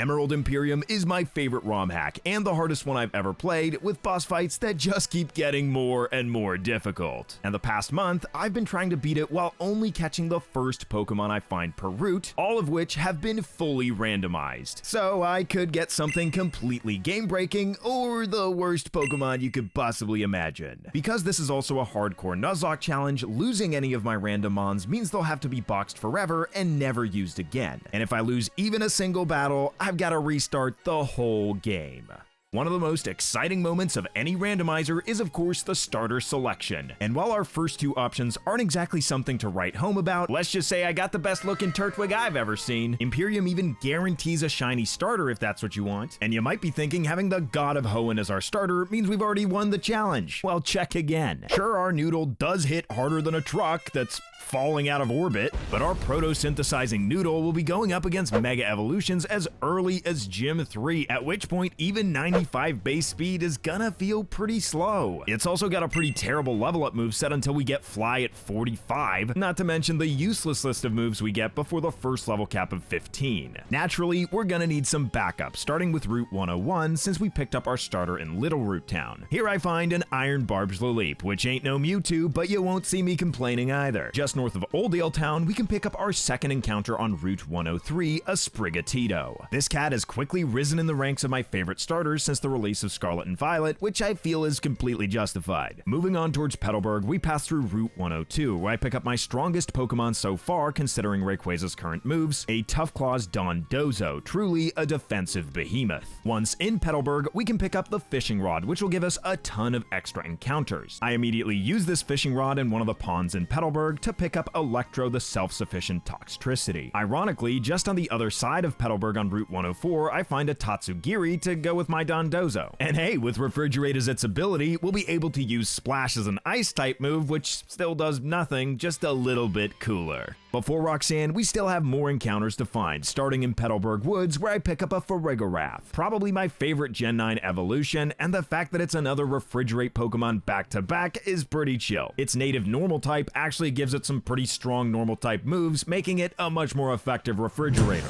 Emerald Imperium is my favorite ROM hack and the hardest one I've ever played, with boss fights that just keep getting more and more difficult. And the past month, I've been trying to beat it while only catching the first Pokemon I find per route, all of which have been fully randomized. So I could get something completely game-breaking or the worst Pokemon you could possibly imagine. Because this is also a hardcore Nuzlocke challenge, losing any of my random mons means they'll have to be boxed forever and never used again. And if I lose even a single battle, I've got to restart the whole game. One of the most exciting moments of any randomizer is of course the starter selection. And while our first two options aren't exactly something to write home about, let's just say I got the best looking Turtwig I've ever seen. Imperium even guarantees a shiny starter if that's what you want. And you might be thinking having the God of Hoenn as our starter means we've already won the challenge. Well, check again. Sure, our noodle does hit harder than a truck that's falling out of orbit, but our proto-synthesizing noodle will be going up against Mega Evolutions as early as Gym 3, at which point even 95 base speed is gonna feel pretty slow. It's also got a pretty terrible level up move set until we get Fly at 45, not to mention the useless list of moves we get before the first level cap of 15. Naturally, we're gonna need some backup, starting with Route 101 since we picked up our starter in Little Root Town. Here I find an Iron Barb's Laleep, which ain't no Mewtwo, but you won't see me complaining either. Just north of Oldale Town, we can pick up our second encounter on Route 103, a Sprigatito. This cat has quickly risen in the ranks of my favorite starters since the release of Scarlet and Violet, which I feel is completely justified. Moving on towards Petalburg, we pass through Route 102, where I pick up my strongest Pokemon so far considering Rayquaza's current moves, a Tough Claws Dondozo, truly a defensive behemoth. Once in Petalburg, we can pick up the Fishing Rod, which will give us a ton of extra encounters. I immediately use this Fishing Rod in one of the ponds in Petalburg to pick up Electro, the self-sufficient Toxtricity. Ironically, just on the other side of Petalburg on Route 104, I find a Tatsugiri to go with my Dondozo. And hey, with Refrigerate as its ability, we'll be able to use Splash as an Ice-type move, which still does nothing, just a little bit cooler. Before Roxanne, we still have more encounters to find, starting in Petalburg Woods, where I pick up a Farigiraf, probably my favorite Gen 9 evolution, and the fact that it's another Refrigerate Pokemon back-to-back is pretty chill. Its native normal type actually gives it some pretty strong normal type moves, making it a much more effective refrigerator.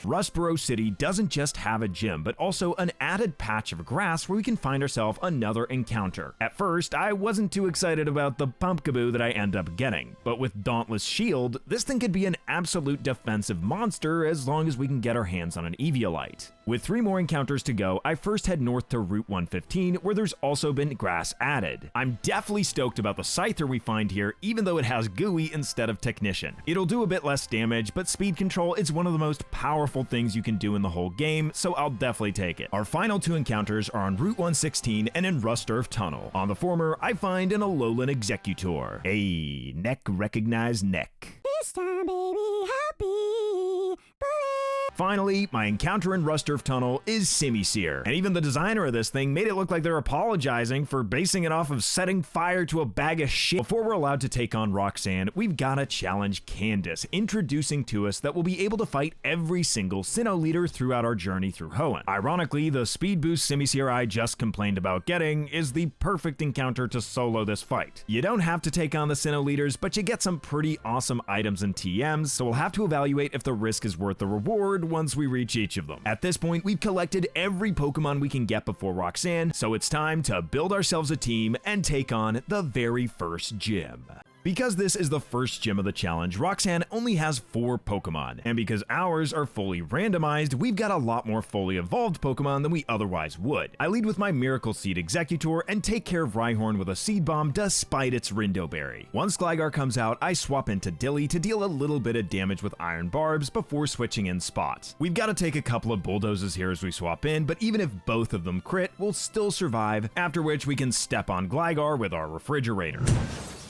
Rustboro City doesn't just have a gym, but also an added patch of grass where we can find ourselves another encounter. At first, I wasn't too excited about the Pumpkaboo that I end up getting, but with Dauntless Shield, this thing could be an absolute defensive monster as long as we can get our hands on an Eviolite. With 3 more encounters to go, I first head north to Route 115, where there's also been grass added. I'm definitely stoked about the Scyther we find here, even though it has Gooey instead of Technician. It'll do a bit less damage, but speed control is one of the most powerful things you can do in the whole game, so I'll definitely take it. Our final 2 encounters are on Route 116 and in Rusturf Tunnel. On the former, I find an Alolan Executor. Hey, neck recognized neck. This time, baby, happy bullet. Finally, my encounter in Rusturf Tunnel is Simisear, and even the designer of this thing made it look like they're apologizing for basing it off of setting fire to a bag of shit. Before we're allowed to take on Roxanne, we've gotta challenge Candace, introducing to us that we'll be able to fight every single Sinnoh leader throughout our journey through Hoenn. Ironically, the speed boost Simisear I just complained about getting is the perfect encounter to solo this fight. You don't have to take on the Sinnoh leaders, but you get some pretty awesome items and TMs, so we'll have to evaluate if the risk is worth the reward once we reach each of them. At this point, we've collected every Pokemon we can get before Roxanne, so it's time to build ourselves a team and take on the very first gym. Because this is the first gym of the challenge, Roxanne only has 4 Pokemon, and because ours are fully randomized, we've got a lot more fully evolved Pokemon than we otherwise would. I lead with my Miracle Seed Executor and take care of Rhyhorn with a Seed Bomb despite its Rindoberry. Once Gligar comes out, I swap into Dilly to deal a little bit of damage with Iron Barbs before switching in spots. We've got to take a couple of Bulldozes here as we swap in, but even if both of them crit, we'll still survive, after which we can step on Gligar with our Refrigerator.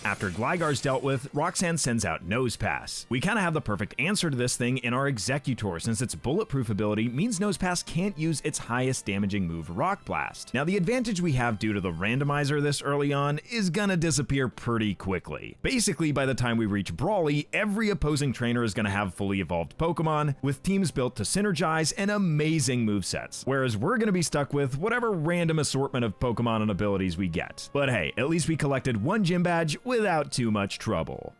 After Gligar's dealt with, Roxanne sends out Nosepass. We kinda have the perfect answer to this thing in our Executor, since its bulletproof ability means Nosepass can't use its highest damaging move, Rock Blast. Now the advantage we have due to the randomizer this early on is gonna disappear pretty quickly. Basically, by the time we reach Brawly, every opposing trainer is gonna have fully evolved Pokemon, with teams built to synergize and amazing movesets, whereas we're gonna be stuck with whatever random assortment of Pokemon and abilities we get. But hey, at least we collected 1 gym badge without too much trouble.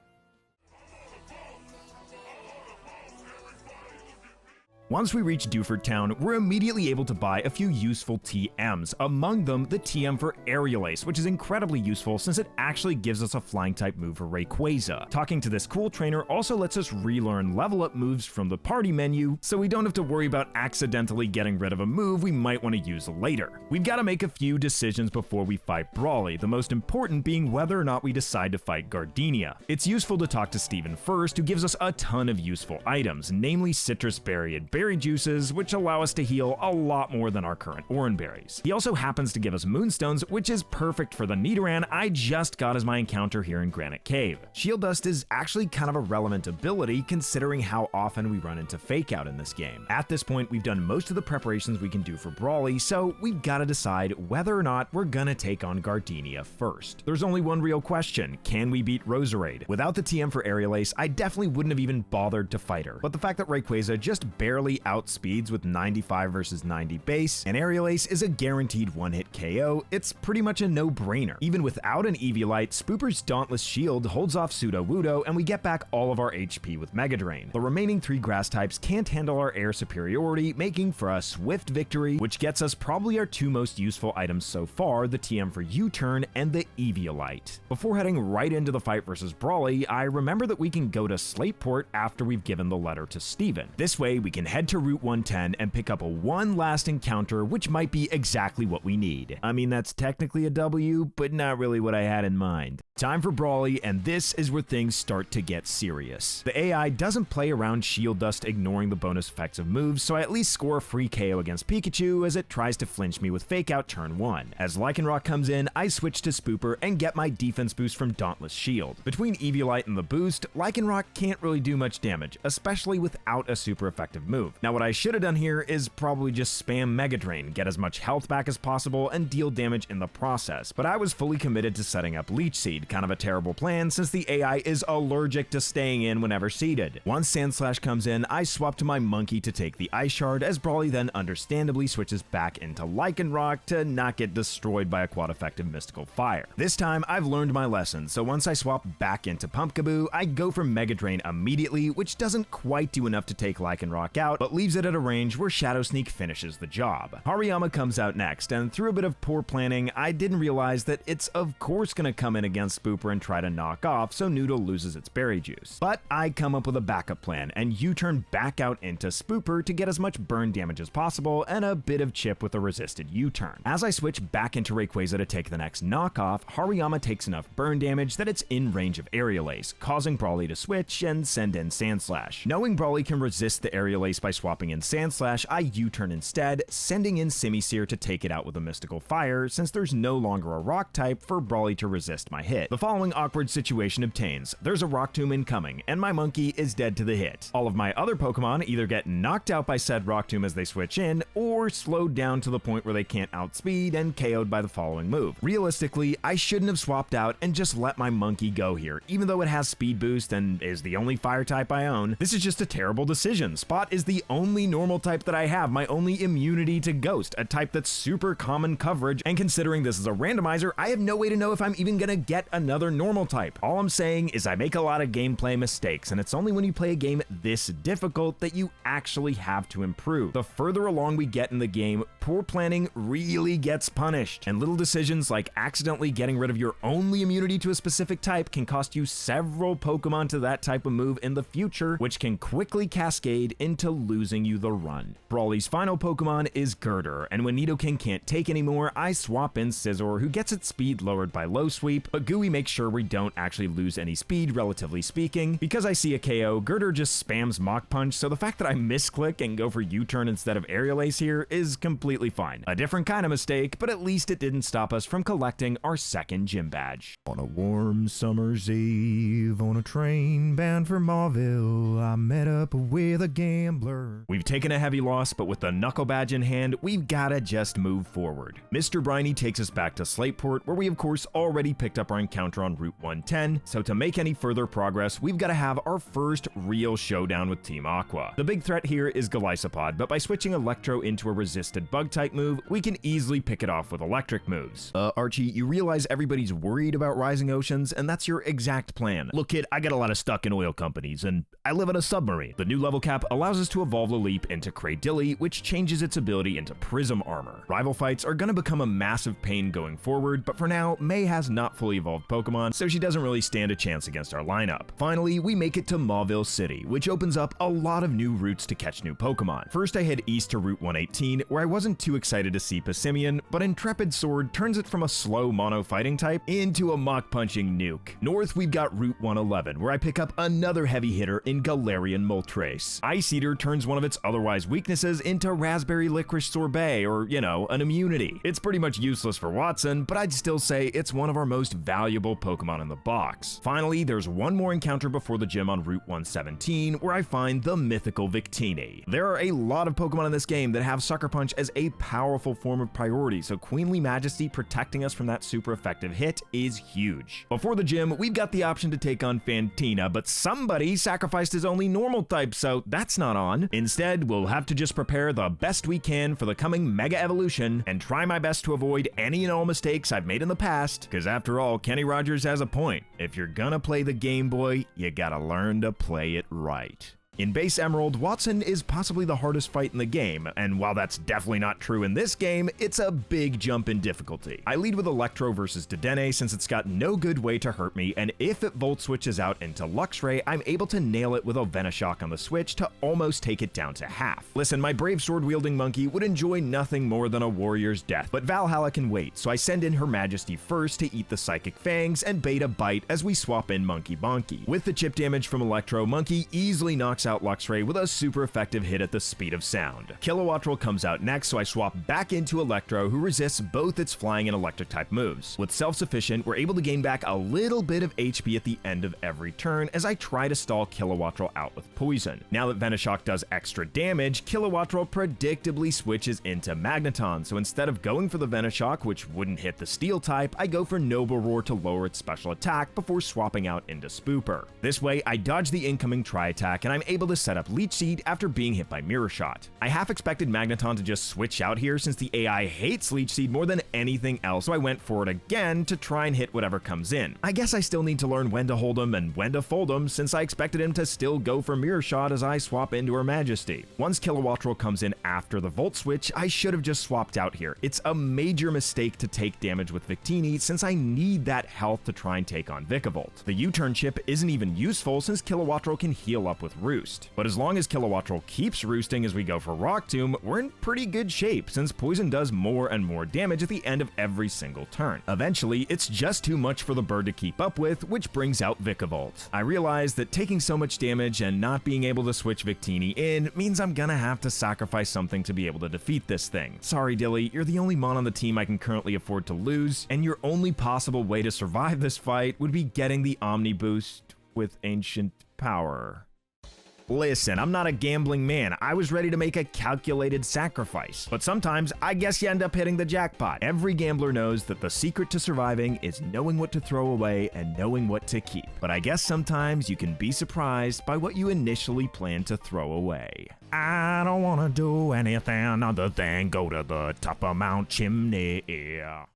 Once we reach Dewford Town, we're immediately able to buy a few useful TMs, among them the TM for Aerial Ace, which is incredibly useful since it actually gives us a flying type move for Rayquaza. Talking to this cool trainer also lets us relearn level up moves from the party menu, so we don't have to worry about accidentally getting rid of a move we might want to use later. We've got to make a few decisions before we fight Brawly, the most important being whether or not we decide to fight Gardenia. It's useful to talk to Steven first, who gives us a ton of useful items, namely citrus berry and berry juices, which allow us to heal a lot more than our current Oran berries. He also happens to give us moonstones, which is perfect for the Nidoran I just got as my encounter here in Granite Cave. Shield Dust is actually kind of a relevant ability considering how often we run into Fake Out in this game. At this point, we've done most of the preparations we can do for Brawly, so we've got to decide whether or not we're gonna take on Gardenia first. There's only one real question: can we beat Roserade? Without the TM for Aerial Ace, I definitely wouldn't have even bothered to fight her, but the fact that Rayquaza just barely outspeeds with 95 versus 90 base, and Aerial Ace is a guaranteed one-hit KO, it's pretty much a no-brainer. Even without an Eviolite, Spooper's Dauntless Shield holds off Sudowoodo, and we get back all of our HP with Mega Drain. The remaining 3 grass types can't handle our air superiority, making for a swift victory, which gets us probably our 2 most useful items so far, the TM for U-Turn and the Eviolite. Before heading right into the fight versus Brawly, I remember that we can go to Slateport after we've given the letter to Steven. This way, we can head to Route 110 and pick up one last encounter, which might be exactly what we need. I mean, that's technically a W, but not really what I had in mind. Time for Brawly, and this is where things start to get serious. The AI doesn't play around Shield Dust ignoring the bonus effects of moves, so I at least score a free KO against Pikachu as it tries to flinch me with Fake Out turn 1. As Lycanroc comes in, I switch to Spooper and get my defense boost from Dauntless Shield. Between Eviolite and the boost, Lycanroc can't really do much damage, especially without a super effective move. Now what I should have done here is probably just spam Mega Drain, get as much health back as possible, and deal damage in the process, but I was fully committed to setting up Leech Seed, kind of a terrible plan since the AI is allergic to staying in whenever seeded. Once Sandslash comes in, I swap to my Monkey to take the Ice Shard, as Brawly then understandably switches back into Lycanroc to not get destroyed by a quad-effective Mystical Fire. This time, I've learned my lesson, so once I swap back into Pumpkaboo, I go for Mega Drain immediately, which doesn't quite do enough to take Lycanroc out, but leaves it at a range where Shadow Sneak finishes the job. Hariyama comes out next, and through a bit of poor planning, I didn't realize that it's of course gonna come in against Spooper and try to knock off, so Noodle loses its berry juice. But I come up with a backup plan, and U-turn back out into Spooper to get as much burn damage as possible and a bit of chip with a resisted U-turn. As I switch back into Rayquaza to take the next knockoff, Hariyama takes enough burn damage that it's in range of Aerial Ace, causing Brawly to switch and send in Sandslash. Knowing Brawly can resist the Aerial Ace by swapping in Sandslash, I U-turn instead, sending in Simisear to take it out with a Mystical Fire, since there's no longer a rock type for Brawly to resist my hit. The following awkward situation obtains. There's a Rock Tomb incoming, and my Monkey is dead to the hit. All of my other Pokemon either get knocked out by said Rock Tomb as they switch in, or slowed down to the point where they can't outspeed and KO'd by the following move. Realistically, I shouldn't have swapped out and just let my Monkey go here, even though it has speed boost and is the only fire type I own. This is just a terrible decision. Spot is the only normal type that I have, my only immunity to Ghost, a type that's super common coverage, and considering this is a randomizer, I have no way to know if I'm even gonna get another normal type. All I'm saying is I make a lot of gameplay mistakes, and it's only when you play a game this difficult that you actually have to improve. The further along we get in the game, poor planning really gets punished, and little decisions like accidentally getting rid of your only immunity to a specific type can cost you several Pokemon to that type of move in the future, which can quickly cascade into losing you the run. Brawly's final Pokemon is Girder, and when Nidoking can't take anymore, I swap in Scizor, who gets its speed lowered by Low Sweep, but Gooey makes sure we don't actually lose any speed, relatively speaking. Because I see a KO, Girder just spams Mach Punch, so the fact that I misclick and go for U-turn instead of Aerial Ace here is completely fine. A different kind of mistake, but at least it didn't stop us from collecting our second gym badge. On a warm summer's eve, on a train bound for Mauville, I met up with a gambler. We've taken a heavy loss, but with the Knuckle Badge in hand, we've gotta just move forward. Mr. Briny takes us back to Slateport, where we of course already picked up our encounter on Route 110, so to make any further progress, we've gotta have our first real showdown with Team Aqua. The big threat here is Golisopod, but by switching Electro into a resisted Bug-type move, we can easily pick it off with electric moves. Archie, you realize everybody's worried about rising oceans, and that's your exact plan. Look kid, I got a lot of stock in oil companies, and I live on a submarine. The new level cap allows us to to evolve Leap into Cradilly, which changes its ability into Prism Armor. Rival fights are gonna become a massive pain going forward, but for now, May has not fully evolved Pokemon, so she doesn't really stand a chance against our lineup. Finally, we make it to Mauville City, which opens up a lot of new routes to catch new Pokemon. First, I head east to Route 118, where I wasn't too excited to see Passimian, but Intrepid Sword turns it from a slow mono fighting type into a mach punching nuke. North, we've got Route 111, where I pick up another heavy hitter in Galarian Moltres. Ice Eater turns one of its otherwise weaknesses into Raspberry Licorice Sorbet, or, you know, an immunity. It's pretty much useless for Watson, but I'd still say it's one of our most valuable Pokemon in the box. Finally, there's one more encounter before the gym on Route 117, where I find the mythical Victini. There are a lot of Pokemon in this game that have Sucker Punch as a powerful form of priority, so Queenly Majesty protecting us from that super effective hit is huge. Before the gym, we've got the option to take on Fantina, but somebody sacrificed his only normal type, so that's not on. Instead, we'll have to just prepare the best we can for the coming Mega Evolution and try my best to avoid any and all mistakes I've made in the past, because after all, Kenny Rogers has a point. If you're gonna play the Game Boy, you gotta learn to play it right. In Base Emerald, Watson is possibly the hardest fight in the game, and while that's definitely not true in this game, it's a big jump in difficulty. I lead with Electro versus Dedenne since it's got no good way to hurt me, and if it Volt Switches out into Luxray, I'm able to nail it with a Venoshock on the switch to almost take it down to half. Listen, my brave sword-wielding monkey would enjoy nothing more than a warrior's death, but Valhalla can wait, so I send in Her Majesty first to eat the Psychic Fangs and bait a bite as we swap in Monkey Bonky. With the chip damage from Electro, Monkey easily knocks out Luxray with a super effective hit at the speed of sound. Kilowattrel comes out next, so I swap back into Electro, who resists both its flying and electric type moves. With Self-Sufficient, we're able to gain back a little bit of HP at the end of every turn as I try to stall Kilowattrel out with Poison. Now that Venoshock does extra damage, Kilowattrel predictably switches into Magneton, so instead of going for the Venoshock, which wouldn't hit the Steel type, I go for Noble Roar to lower its special attack before swapping out into Spooper. This way, I dodge the incoming Tri-Attack, and I'm able to set up Leech Seed after being hit by Mirror Shot. I half expected Magneton to just switch out here since the AI hates Leech Seed more than anything else, so I went for it again to try and hit whatever comes in. I guess I still need to learn when to hold him and when to fold him, since I expected him to still go for Mirror Shot as I swap into Her Majesty. Once Kilowattrel comes in after the Volt Switch, I should have just swapped out here. It's a major mistake to take damage with Victini since I need that health to try and take on Vikavolt. The U-turn chip isn't even useful since Kilowattrel can heal up with Roost. But as long as Kilowattrel keeps roosting as we go for Rock Tomb, we're in pretty good shape since Poison does more and more damage at the end of every single turn. Eventually, it's just too much for the bird to keep up with, which brings out Vikavolt. I realize that taking so much damage and not being able to switch Victini in means I'm gonna have to sacrifice something to be able to defeat this thing. Sorry, Dilly, you're the only mon on the team I can currently afford to lose, and your only possible way to survive this fight would be getting the Omni Boost with Ancient Power. Listen, I'm not a gambling man. I was ready to make a calculated sacrifice. But sometimes, I guess you end up hitting the jackpot. Every gambler knows that the secret to surviving is knowing what to throw away and knowing what to keep. But I guess sometimes you can be surprised by what you initially plan to throw away. I don't want to do anything other than go to the top of Mount Chimney.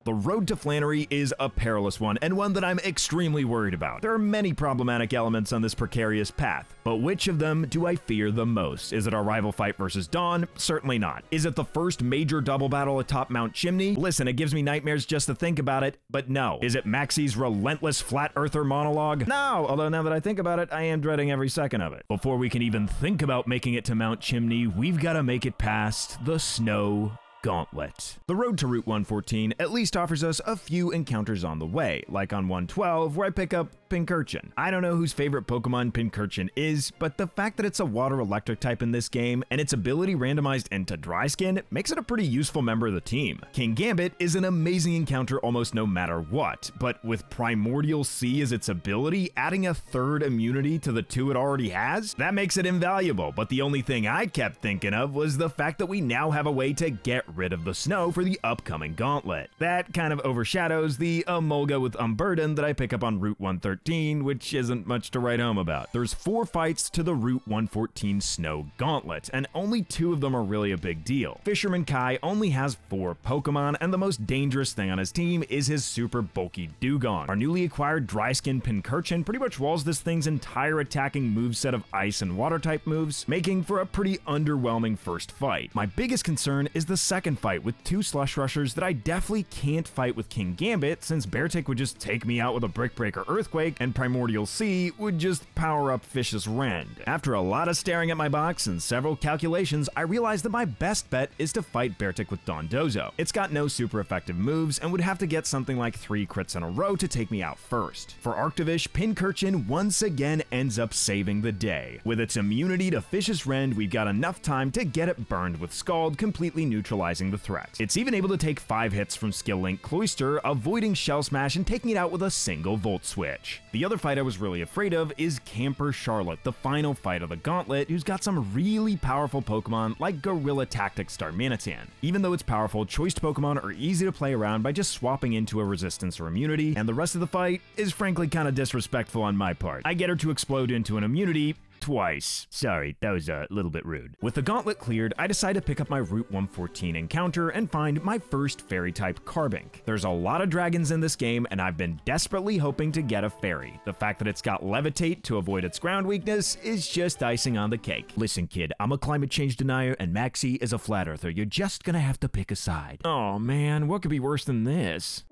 The road to Flannery is a perilous one, and one that I'm extremely worried about. There are many problematic elements on this precarious path, but which of them do I fear the most? Is it our rival fight versus Dawn? Certainly not. Is it the first major double battle atop Mount Chimney? Listen, it gives me nightmares just to think about it, but no. Is it Maxie's relentless flat earther monologue? No, although now that I think about it, I am dreading every second of it. Before we can even think about making it to Mount Chimney, we've got to make it past the snow gauntlet. The road to Route 114 at least offers us a few encounters on the way, like on 112 where I pick up Pincurchin. I don't know whose favorite Pokemon Pincurchin is, but the fact that it's a water electric type in this game and its ability randomized into Dry Skin makes it a pretty useful member of the team. King Gambit is an amazing encounter almost no matter what, but with Primordial Sea as its ability, adding a third immunity to the two it already has, that makes it invaluable. But the only thing I kept thinking of was the fact that we now have a way to get rid of the snow for the upcoming gauntlet. That kind of overshadows the Emolga with Unburden that I pick up on Route 113 113, which isn't much to write home about. There's 4 fights to the Route 114 Snow Gauntlet, and only 2 of them are really a big deal. Fisherman Kai only has 4 Pokemon, and the most dangerous thing on his team is his super bulky Dugong. Our newly acquired Dry-Skin Pincurchin pretty much walls this thing's entire attacking moveset of ice and water type moves, making for a pretty underwhelming first fight. My biggest concern is the second fight with 2 Slush Rushers that I definitely can't fight with King Gambit, since Beartic would just take me out with a Brick Breaker Earthquake, and Primordial Sea would just power up Vicious Rend. After a lot of staring at my box and several calculations, I realized that my best bet is to fight Beartic with Dondozo. It's got no super effective moves and would have to get something like 3 crits in a row to take me out first. For Arctovish, Pincurchin once again ends up saving the day. With its immunity to Vicious Rend, we've got enough time to get it burned with Scald, completely neutralizing the threat. It's even able to take 5 hits from Skill Link Cloyster, avoiding Shell Smash and taking it out with a single Volt Switch. The other fight I was really afraid of is Camper Charlotte, the final fight of the Gauntlet, who's got some really powerful Pokemon like Gorilla Tactics Darmanitan. Even though it's powerful, choiced Pokemon are easy to play around by just swapping into a resistance or immunity, and the rest of the fight is frankly kinda disrespectful on my part. I get her to explode into an immunity twice. Sorry, that was a little bit rude. With the Gauntlet cleared, I decide to pick up my Route 114 encounter and find my first Fairy-type Carbink. There's a lot of dragons in this game, and I've been desperately hoping to get a Fairy. The fact that it's got Levitate to avoid its ground weakness is just icing on the cake. Listen, kid, I'm a climate change denier, and Maxie is a flat earther. You're just gonna have to pick a side. Oh man, what could be worse than this?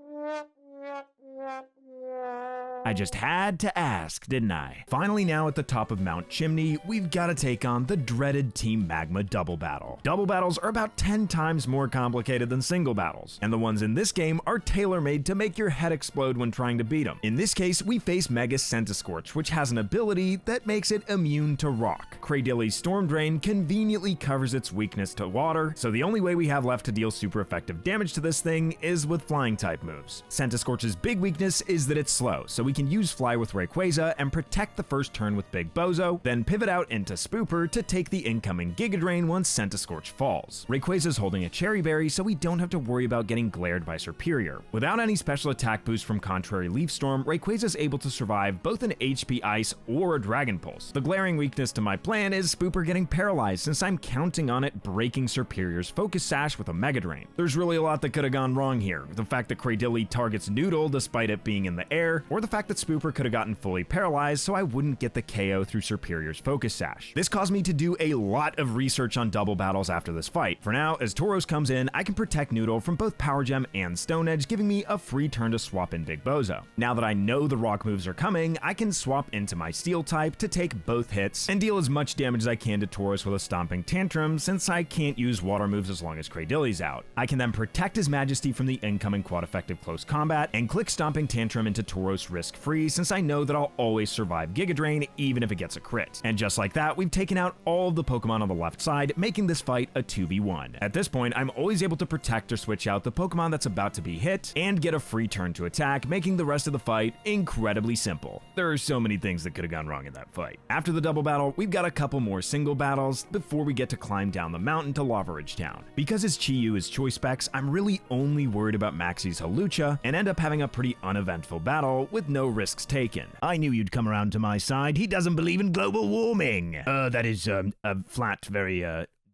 I just had to ask, didn't I? Finally, now at the top of Mount Chimney, we've got to take on the dreaded Team Magma double battle. Double battles are about 10 times more complicated than single battles, and the ones in this game are tailor-made to make your head explode when trying to beat them. In this case, we face Mega Centiskorch, which has an ability that makes it immune to rock. Cradilly's Storm Drain conveniently covers its weakness to water, so the only way we have left to deal super effective damage to this thing is with flying type moves. Centiskorch's big weakness is that it's slow, so we can use Fly with Rayquaza and protect the first turn with Big Bozo, then pivot out into Spooper to take the incoming Giga Drain once Centiskorch falls. Rayquaza's holding a Cherry Berry, so we don't have to worry about getting glared by Serperior. Without any special attack boost from Contrary Leaf Storm, Rayquaza's able to survive both an HP Ice or a Dragon Pulse. The glaring weakness to my plan is Spooper getting paralyzed, since I'm counting on it breaking Serperior's Focus Sash with a Mega Drain. There's really a lot that could have gone wrong here. The fact that Cradilly targets Noodle despite it being in the air, or the fact that Spooper could have gotten fully paralyzed so I wouldn't get the KO through Serperior's Focus Sash. This caused me to do a lot of research on double battles after this fight. For now, as Tauros comes in, I can protect Noodle from both Power Gem and Stone Edge, giving me a free turn to swap in Big Bozo. Now that I know the rock moves are coming, I can swap into my Steel type to take both hits and deal as much damage as I can to Tauros with a Stomping Tantrum, since I can't use water moves as long as Cradilly's out. I can then protect His Majesty from the incoming quad effective close combat and click Stomping Tantrum into Tauros risk-free, since I know that I'll always survive Giga Drain even if it gets a crit. And just like that, we've taken out all of the Pokemon on the left side, making this fight a 2v1. At this point, I'm always able to protect or switch out the Pokemon that's about to be hit and get a free turn to attack, making the rest of the fight incredibly simple. There are so many things that could have gone wrong in that fight. After the double battle, we've got a couple more single battles before we get to climb down the mountain to Lava Ridge Town. Because his Chi-Yu is choice specs, I'm really only worried about Maxie's Hawlucha and end up having a pretty uneventful battle with no risks taken. I knew you'd come around to my side. He doesn't believe in global warming. That is a flat, very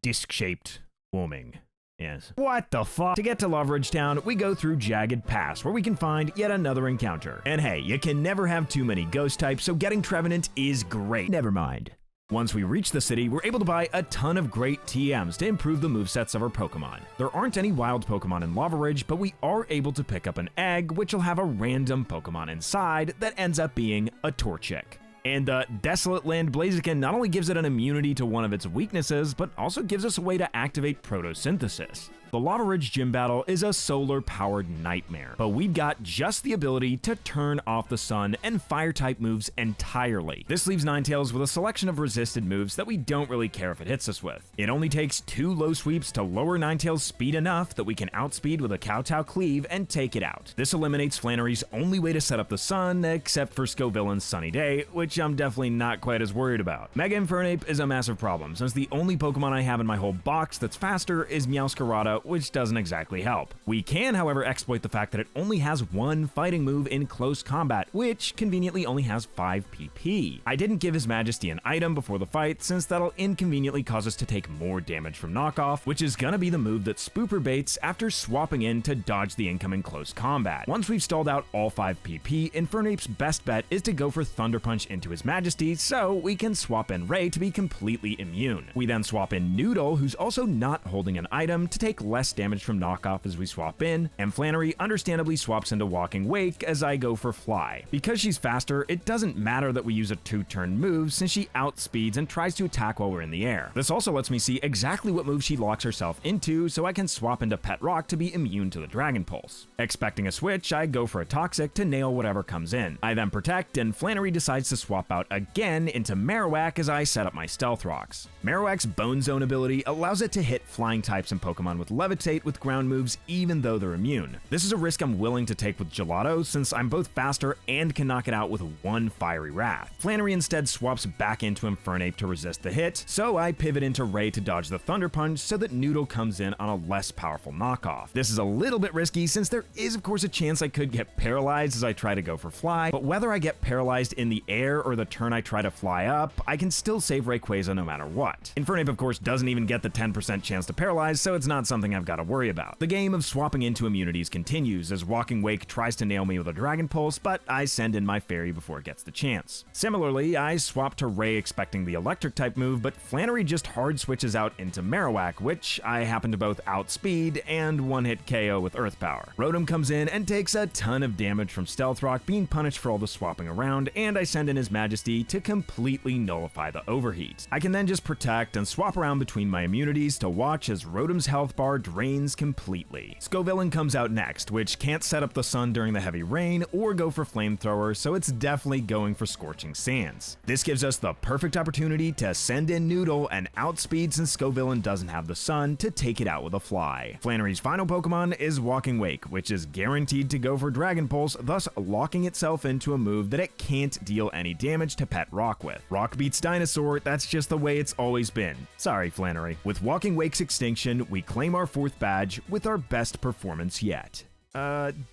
disc-shaped warming. Yes. What the fuck? To get to Lava Ridge Town, we go through Jagged Pass, where we can find yet another encounter. And hey, you can never have too many ghost types, so getting Trevenant is great. Never mind. Once we reach the city, we're able to buy a ton of great TMs to improve the movesets of our Pokemon. There aren't any wild Pokemon in Lava Ridge, but we are able to pick up an egg, which will have a random Pokemon inside that ends up being a Torchic. And Desolate Land Blaziken not only gives it an immunity to one of its weaknesses, but also gives us a way to activate Photosynthesis. The Lava Ridge Gym Battle is a solar-powered nightmare, but we've got just the ability to turn off the sun and fire-type moves entirely. This leaves Ninetales with a selection of resisted moves that we don't really care if it hits us with. It only takes 2 low sweeps to lower Ninetales' speed enough that we can outspeed with a Kowtow Cleave and take it out. This eliminates Flannery's only way to set up the sun, except for Scovillain's Sunny Day, which I'm definitely not quite as worried about. Mega Infernape is a massive problem, since the only Pokemon I have in my whole box that's faster is Meowscarada Glacia, which doesn't exactly help. We can, however, exploit the fact that it only has one fighting move in close combat, which conveniently only has 5 PP. I didn't give His Majesty an item before the fight, since that'll inconveniently cause us to take more damage from knockoff, which is gonna be the move that Spooper baits after swapping in to dodge the incoming close combat. Once we've stalled out all 5 PP, Infernape's best bet is to go for Thunder Punch into His Majesty, so we can swap in Ray to be completely immune. We then swap in Noodle, who's also not holding an item, to take less damage from knockoff as we swap in, and Flannery understandably swaps into Walking Wake as I go for Fly. Because she's faster, it doesn't matter that we use a 2-turn move since she outspeeds and tries to attack while we're in the air. This also lets me see exactly what move she locks herself into, so I can swap into Pet Rock to be immune to the Dragon Pulse. Expecting a switch, I go for a Toxic to nail whatever comes in. I then Protect, and Flannery decides to swap out again into Marowak as I set up my Stealth Rocks. Marowak's Bone Zone ability allows it to hit flying types and Pokemon with Levitate with ground moves even though they're immune. This is a risk I'm willing to take with Gelato since I'm both faster and can knock it out with one Fiery Wrath. Flannery instead swaps back into Infernape to resist the hit, so I pivot into Ray to dodge the Thunder Punch so that Noodle comes in on a less powerful knockoff. This is a little bit risky since there is of course a chance I could get paralyzed as I try to go for Fly, but whether I get paralyzed in the air or the turn I try to fly up, I can still save Rayquaza no matter what. Infernape of course doesn't even get the 10% chance to paralyze, so it's not something I've got to worry about. The game of swapping into immunities continues as Walking Wake tries to nail me with a Dragon Pulse, but I send in my Fairy before it gets the chance. Similarly, I swap to Ray expecting the Electric type move, but Flannery just hard switches out into Marowak, which I happen to both outspeed and one-hit KO with Earth Power. Rotom comes in and takes a ton of damage from Stealth Rock being punished for all the swapping around, and I send in His Majesty to completely nullify the overheat. I can then just Protect and swap around between my immunities to watch as Rotom's health bar drains completely. Scovillain comes out next, which can't set up the sun during the heavy rain or go for Flamethrower, so it's definitely going for Scorching Sands. This gives us the perfect opportunity to send in Noodle and outspeed since Scovillain doesn't have the sun to take it out with a Fly. Flannery's final Pokemon is Walking Wake, which is guaranteed to go for Dragon Pulse, thus locking itself into a move that it can't deal any damage to Pet Rock with. Rock beats Dinosaur, that's just the way it's always been. Sorry, Flannery. With Walking Wake's extinction, we claim our 4th badge with our best performance yet.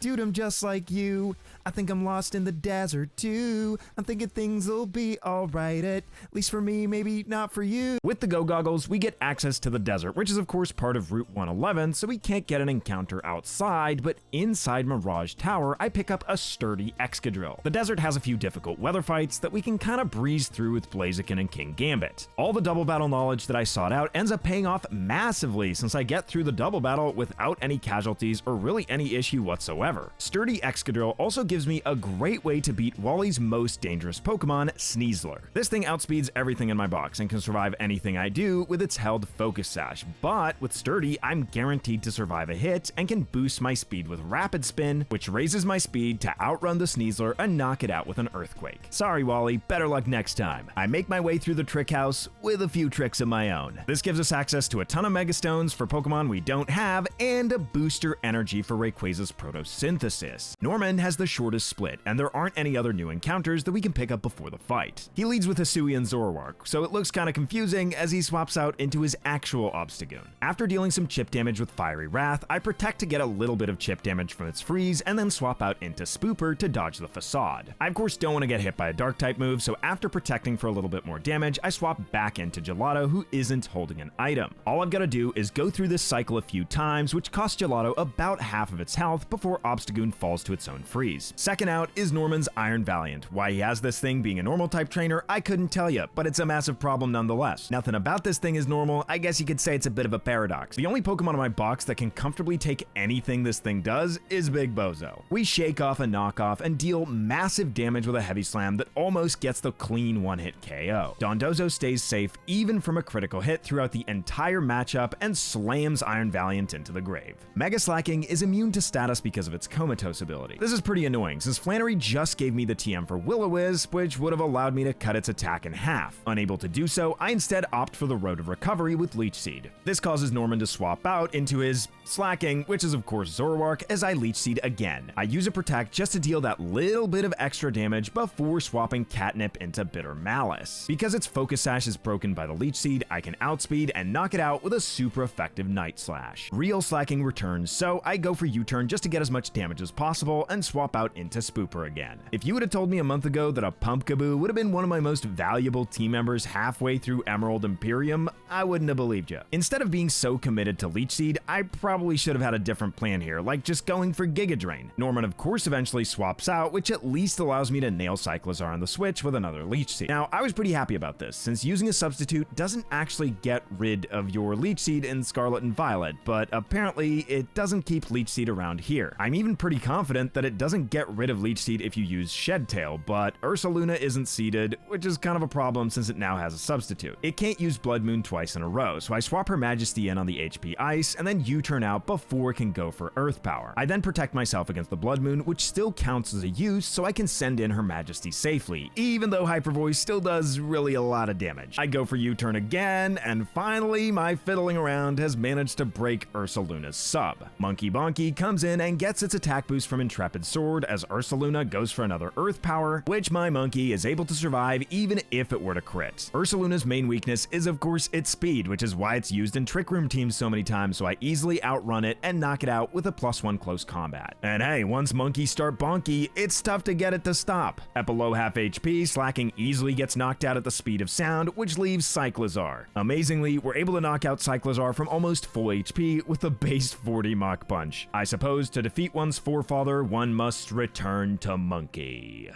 Dude, I'm just like you. I think I'm lost in the desert too. I'm thinking things'll be alright, at least for me, maybe not for you. With the Go Goggles, we get access to the desert, which is of course part of Route 111, so we can't get an encounter outside, but inside Mirage Tower, I pick up a sturdy Excadrill. The desert has a few difficult weather fights that we can kinda breeze through with Blaziken and King Gambit. All the double battle knowledge that I sought out ends up paying off massively since I get through the double battle without any casualties or really any issue whatsoever. Sturdy Excadrill also gives me a great way to beat Wally's most dangerous Pokemon, Sneasler. This thing outspeeds everything in my box and can survive anything I do with its held Focus Sash, but with Sturdy, I'm guaranteed to survive a hit and can boost my speed with Rapid Spin, which raises my speed to outrun the Sneasler and knock it out with an Earthquake. Sorry, Wally, better luck next time. I make my way through the Trick House with a few tricks of my own. This gives us access to a ton of Mega Stones for Pokemon we don't have and a booster energy for Rayquaza's Photosynthesis. Norman has the shortest split, and there aren't any other new encounters that we can pick up before the fight. He leads with Hisui and Zoroark, so it looks kinda confusing as he swaps out into his actual Obstagoon. After dealing some chip damage with Fiery Wrath, I Protect to get a little bit of chip damage from its freeze, and then swap out into Spooper to dodge the Facade. I of course don't want to get hit by a Dark type move, so after protecting for a little bit more damage, I swap back into Gelato, who isn't holding an item. All I've got to do is go through this cycle a few times, which costs Gelato about half of its health before Obstagoon falls to its own freeze. Second out is Norman's Iron Valiant. Why he has this thing being a normal type trainer, I couldn't tell you, but it's a massive problem nonetheless. Nothing about this thing is normal. I guess you could say it's a bit of a paradox. The only Pokemon in my box that can comfortably take anything this thing does is Big Bozo. We shake off a knockoff and deal massive damage with a Heavy Slam that almost gets the clean one-hit KO. Dondozo stays safe even from a critical hit throughout the entire matchup and slams Iron Valiant into the grave. Mega Slacking is immune to status because of its comatose ability. This is pretty annoying since Flannery just gave me the TM for Will-O-Wisp, which would have allowed me to cut its attack in half. Unable to do so, I instead opt for the Road of Recovery with Leech Seed. This causes Norman to swap out into his Slacking, which is of course Zoroark, as I Leech Seed again. I use a Protect just to deal that little bit of extra damage before swapping Catnip into Bitter Malice. Because its Focus Sash is broken by the Leech Seed, I can outspeed and knock it out with a super effective Night Slash. Real Slacking returns, so I go for U-turn just to get as much damage as possible and swap out into Spooper again. If you would have told me a month ago that a Pumpkaboo would have been one of my most valuable team members halfway through Emerald Imperium, I wouldn't have believed you. Instead of being so committed to Leech Seed, I probably should have had a different plan here, like just going for Giga Drain. Norman of course eventually swaps out, which at least allows me to nail Cyclizar on the switch with another Leech Seed. Now, I was pretty happy about this, since using a substitute doesn't actually get rid of your Leech Seed in Scarlet and Violet, but apparently it doesn't keep Leech Seed around here. I'm even pretty confident that it doesn't get rid of Leech Seed if you use Shed Tail, but Ursaluna isn't seeded, which is kind of a problem since it now has a substitute. It can't use Blood Moon twice in a row, so I swap her Majesty in on the HP Ice, and then U-turn out before it can go for Earth Power. I then protect myself against the Blood Moon, which still counts as a use, so I can send in her Majesty safely, even though Hyper Voice still does really a lot of damage. I go for U-turn again, and finally, my fiddling around has managed to break Ursaluna's sub. Monkey Bonky comes in and gets its attack boost from Intrepid Sword as Ursaluna goes for another Earth Power, which my monkey is able to survive even if it were to crit. Ursaluna's main weakness is of course its speed, which is why it's used in Trick Room teams so many times, so I easily outrun it and knock it out with a +1 close combat. And hey, once monkeys start bonky, it's tough to get it to stop. At below half HP, Slacking easily gets knocked out at the speed of sound, which leaves Cyclizar. Amazingly, we're able to knock out Cyclizar from almost full HP with a base 40 Mach Punch. I suppose to defeat one's forefather, one must return to monkey.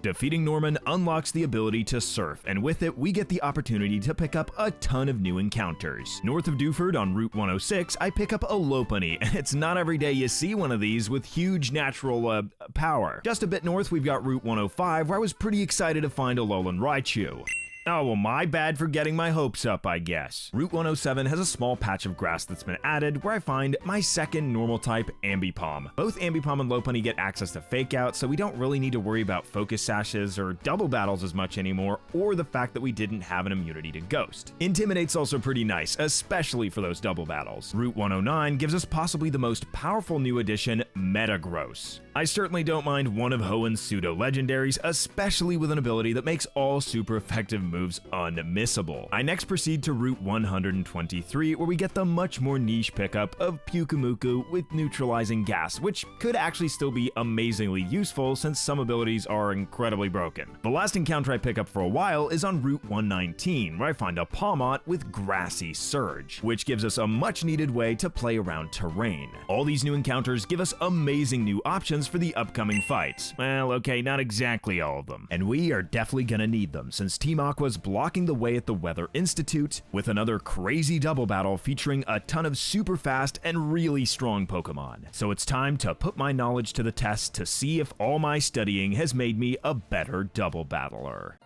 Defeating Norman unlocks the ability to surf, and with it, we get the opportunity to pick up a ton of new encounters. North of Dewford on Route 106, I pick up a Lopunny, and it's not every day you see one of these with huge natural, power. Just a bit north, we've got Route 105, where I was pretty excited to find a Alolan Raichu. Oh, well, my bad for getting my hopes up, I guess. Route 107 has a small patch of grass that's been added where I find my second normal type, Ambipom. Both Ambipom and Lopunny get access to Fake Out, so we don't really need to worry about Focus Sashes or double battles as much anymore, or the fact that we didn't have an immunity to Ghost. Intimidate's also pretty nice, especially for those double battles. Route 109 gives us possibly the most powerful new addition, Metagross. I certainly don't mind one of Hoenn's pseudo-legendaries, especially with an ability that makes all super effective moves unmissable. I next proceed to Route 123, where we get the much more niche pickup of Pyukumuku with neutralizing gas, which could actually still be amazingly useful since some abilities are incredibly broken. The last encounter I pick up for a while is on Route 119, where I find a Palmot with Grassy Surge, which gives us a much needed way to play around terrain. All these new encounters give us amazing new options for the upcoming fights. Well, okay, not exactly all of them. And we are definitely gonna need them, since Team Aqua's blocking the way at the Weather Institute with another crazy double battle featuring a ton of super fast and really strong Pokemon. So it's time to put my knowledge to the test to see if all my studying has made me a better double battler.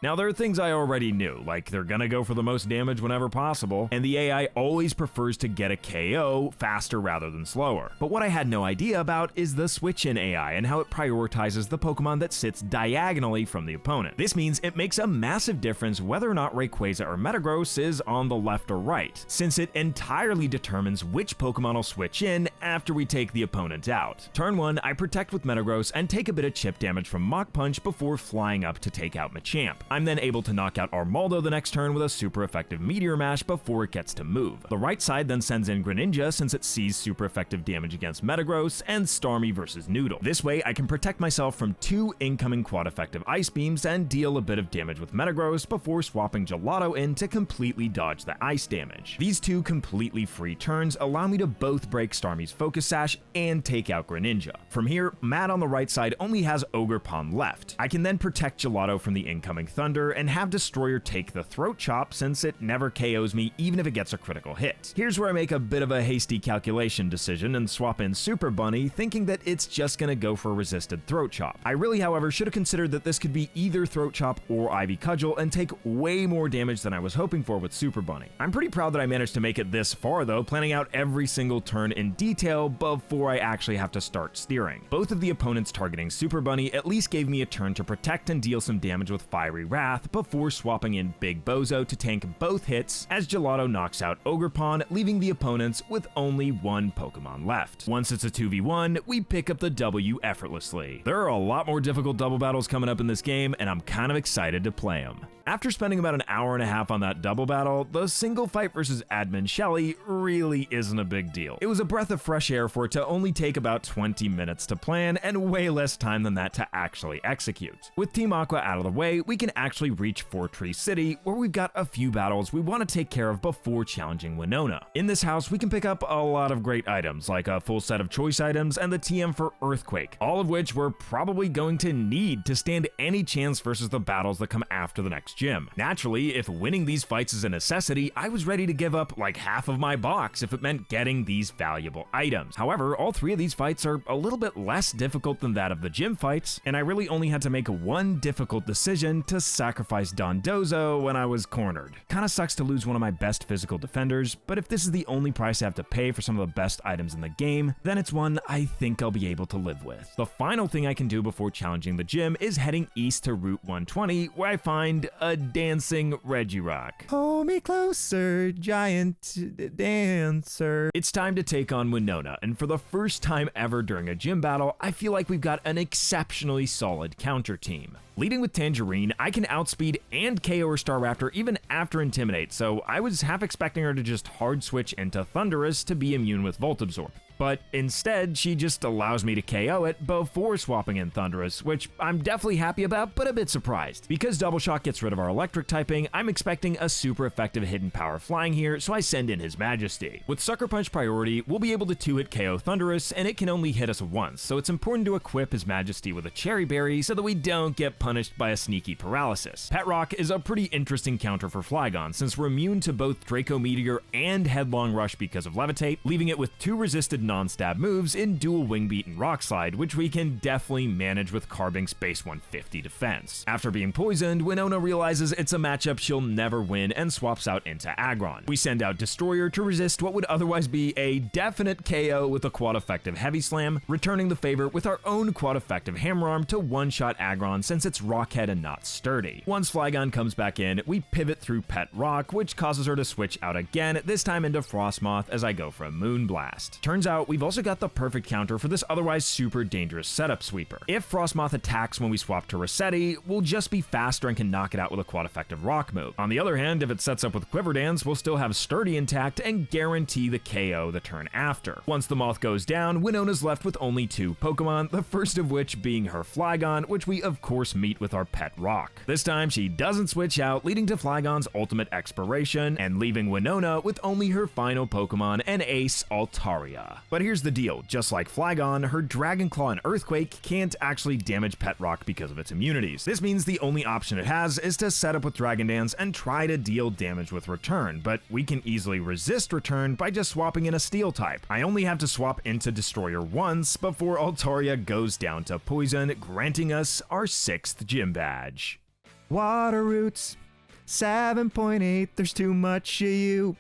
Now, there are things I already knew, like they're gonna go for the most damage whenever possible, and the AI always prefers to get a KO faster rather than slower. But what I had no idea about is the switch-in AI and how it prioritizes the Pokemon that sits diagonally from the opponent. This means it makes a massive difference whether or not Rayquaza or Metagross is on the left or right, since it entirely determines which Pokemon will switch in after we take the opponent out. Turn 1, I protect with Metagross and take a bit of chip damage from Mach Punch before flying up to take out Machamp. I'm then able to knock out Armaldo the next turn with a super effective Meteor Mash before it gets to move. The right side then sends in Greninja since it sees super effective damage against Metagross, and Starmie versus Noodle. This way I can protect myself from 2 incoming quad effective Ice Beams and deal a bit of damage with Metagross before swapping Gelato in to completely dodge the ice damage. These 2 completely free turns allow me to both break Starmie's Focus Sash and take out Greninja. From here, Matt on the right side only has Ogre Pond left. I can then protect Gelato from the incoming Thunder Thunder and have Destroyer take the Throat Chop since it never KOs me even if it gets a critical hit. Here's where I make a bit of a hasty calculation decision and swap in Super Bunny, thinking that it's just gonna go for a resisted Throat Chop. I really, however, should have considered that this could be either Throat Chop or Ivy Cudgel and take way more damage than I was hoping for with Super Bunny. I'm pretty proud that I managed to make it this far though, planning out every single turn in detail before I actually have to start steering. Both of the opponents targeting Super Bunny at least gave me a turn to protect and deal some damage with Fiery Wrath before swapping in Big Bozo to tank both hits as Gelato knocks out Ogerpon, leaving the opponents with only one Pokemon left. Once it's a 2v1, we pick up the W effortlessly. There are a lot more difficult double battles coming up in this game, and I'm kind of excited to play them. After spending about an hour and a half on that double battle, the single fight versus Admin Shelly really isn't a big deal. It was a breath of fresh air for it to only take about 20 minutes to plan and way less time than that to actually execute. With Team Aqua out of the way, we can actually reach Four Tree City, where we've got a few battles we want to take care of before challenging Winona. In this house, we can pick up a lot of great items, like a full set of choice items and the TM for Earthquake, all of which we're probably going to need to stand any chance versus the battles that come after the next gym. Naturally, if winning these fights is a necessity, I was ready to give up like half of my box if it meant getting these valuable items. However, all three of these fights are a little bit less difficult than that of the gym fights, and I really only had to make one difficult decision to sacrifice Dondozo when I was cornered. Kinda sucks to lose one of my best physical defenders, but if this is the only price I have to pay for some of the best items in the game, then it's one I think I'll be able to live with. The final thing I can do before challenging the gym is heading east to Route 120, where I find a dancing Regirock. Hold me closer, giant dancer. It's time to take on Winona, and for the first time ever during a gym battle, I feel like we've got an exceptionally solid counter team. Leading with Tangerine, I can outspeed and KO her Staraptor even after Intimidate, so I was half expecting her to just hard switch into Thundurus to be immune with Volt Absorb. But instead, she just allows me to KO it before swapping in Thundurus, which I'm definitely happy about, but a bit surprised. Because Double Shock gets rid of our electric typing, I'm expecting a super effective hidden power flying here, so I send in his Majesty. With Sucker Punch priority, we'll be able to 2-hit KO Thundurus, and it can only hit us once, so it's important to equip his Majesty with a Cherry Berry so that we don't get punished by a sneaky Paralysis. Pet Rock is a pretty interesting counter for Flygon, since we're immune to both Draco Meteor and Headlong Rush because of Levitate, leaving it with two resisted non-stab moves in Dual Wing Beat and Rock Slide, which we can definitely manage with Carbink Base 150 defense. After being poisoned, Winona realizes it's a matchup she'll never win and swaps out into Aggron. We send out Destroyer to resist what would otherwise be a definite KO with a quad-effective Heavy Slam, returning the favor with our own quad-effective Hammer Arm to one-shot Aggron since it's Rockhead and not Sturdy. Once Flygon comes back in, we pivot through Pet Rock, which causes her to switch out again, this time into Frostmoth as I go for a Moonblast. Turns out we've also got the perfect counter for this otherwise super dangerous setup sweeper. If Frostmoth attacks when we swap to Resetti, we'll just be faster and can knock it out with a quad-effective rock move. On the other hand, if it sets up with Quiver Dance, we'll still have Sturdy intact and guarantee the KO the turn after. Once the Moth goes down, Winona's left with only two Pokemon, the first of which being her Flygon, which we of course meet with our Pet Rock. This time she doesn't switch out, leading to Flygon's ultimate expiration and leaving Winona with only her final Pokemon, an ace Altaria. But here's the deal, just like Flygon, her Dragon Claw and Earthquake can't actually damage Pet Rock because of its immunities. This means the only option it has is to set up with Dragon Dance and try to deal damage with Return, but we can easily resist Return by just swapping in a Steel type. I only have to swap into Destroyer once before Altaria goes down to Poison, granting us our 6th gym badge. Water Roots 7.8, there's too much of you.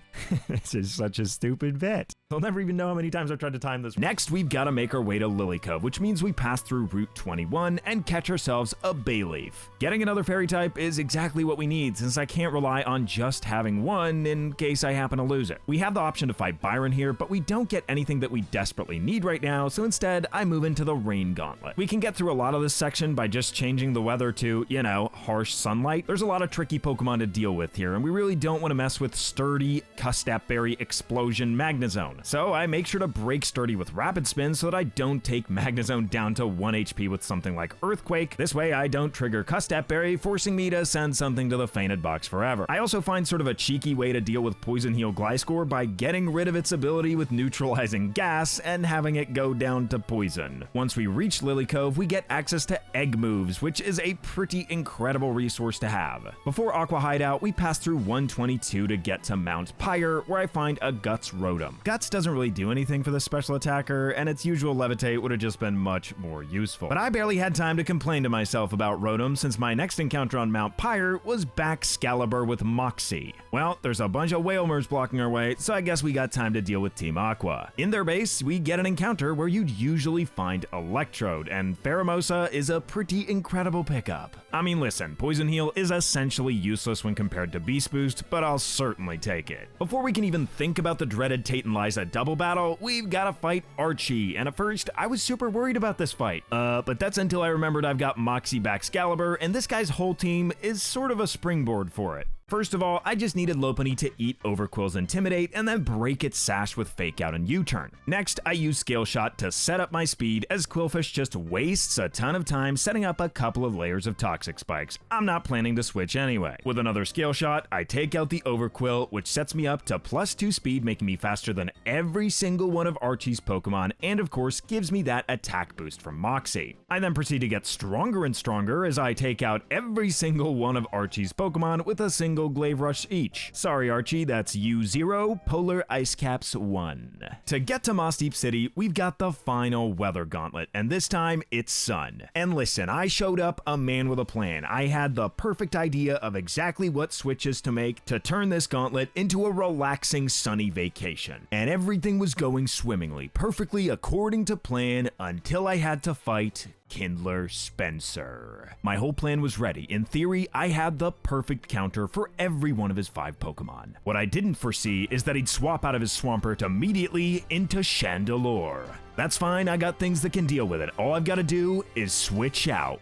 This is such a stupid bit. I'll never even know how many times I've tried to time this. Next, we've got to make our way to Lily Cove, which means we pass through Route 21 and catch ourselves a Bayleaf. Getting another fairy type is exactly what we need, since I can't rely on just having one in case I happen to lose it. We have the option to fight Byron here, but we don't get anything that we desperately need right now, so instead I move into the Rain Gauntlet. We can get through a lot of this section by just changing the weather to, you know, harsh sunlight. There's a lot of tricky Pokemon to deal with here, and we really don't want to mess with sturdy Custap Berry Explosion Magnezone. So I make sure to break sturdy with rapid spin so that I don't take Magnezone down to 1 HP with something like Earthquake. This way I don't trigger Custap Berry, forcing me to send something to the Fainted box forever. I also find sort of a cheeky way to deal with Poison Heal Gliscor by getting rid of its ability with neutralizing gas and having it go down to poison. Once we reach Lily Cove, we get access to Egg Moves, which is a pretty incredible resource to have. Before Aqua Hideout, we pass through 122 to get to Mount Pyre, where I find a Guts Rotom. Guts doesn't really do anything for the special attacker, and its usual Levitate would have just been much more useful. But I barely had time to complain to myself about Rotom, since my next encounter on Mount Pyre was Baxcalibur with Moxie. Well, there's a bunch of Whalmers blocking our way, so I guess we got time to deal with Team Aqua. In their base, we get an encounter where you'd usually find Electrode, and Pheromosa is a pretty incredible pickup. I mean, listen, Poison Heal is essentially useless when compared to Beast Boost, but I'll certainly take it. Before we can even think about the dreaded Tate and Liza double battle, we've gotta fight Archie, and at first, I was super worried about this fight. But that's until I remembered I've got Moxie Baxcalibur, and this guy's whole team is sort of a springboard for it. First of all, I just needed Lopunny to eat Overquill's Intimidate and then break its Sash with Fake Out and U-Turn. Next, I use Scale Shot to set up my speed as Qwilfish just wastes a ton of time setting up a couple of layers of Toxic Spikes. I'm not planning to switch anyway. With another Scale Shot, I take out the Overquill, which sets me up to +2 speed, making me faster than every single one of Archie's Pokemon, and of course gives me that attack boost from Moxie. I then proceed to get stronger and stronger as I take out every single one of Archie's Pokemon with a single Glaive Rush each. Sorry Archie, that's U0, Polar Ice Caps 1. To get to Mossdeep City, we've got the final weather gauntlet, and this time it's sun. And listen, I showed up a man with a plan. I had the perfect idea of exactly what switches to make to turn this gauntlet into a relaxing sunny vacation. And everything was going swimmingly, perfectly according to plan, until I had to fight Kindler Spencer. My whole plan was ready. In theory, I had the perfect counter for every one of his 5 Pokemon. What I didn't foresee is that he'd swap out of his Swampert immediately into Chandelure. That's fine, I got things that can deal with it. All I've got to do is switch out.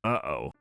Uh-oh.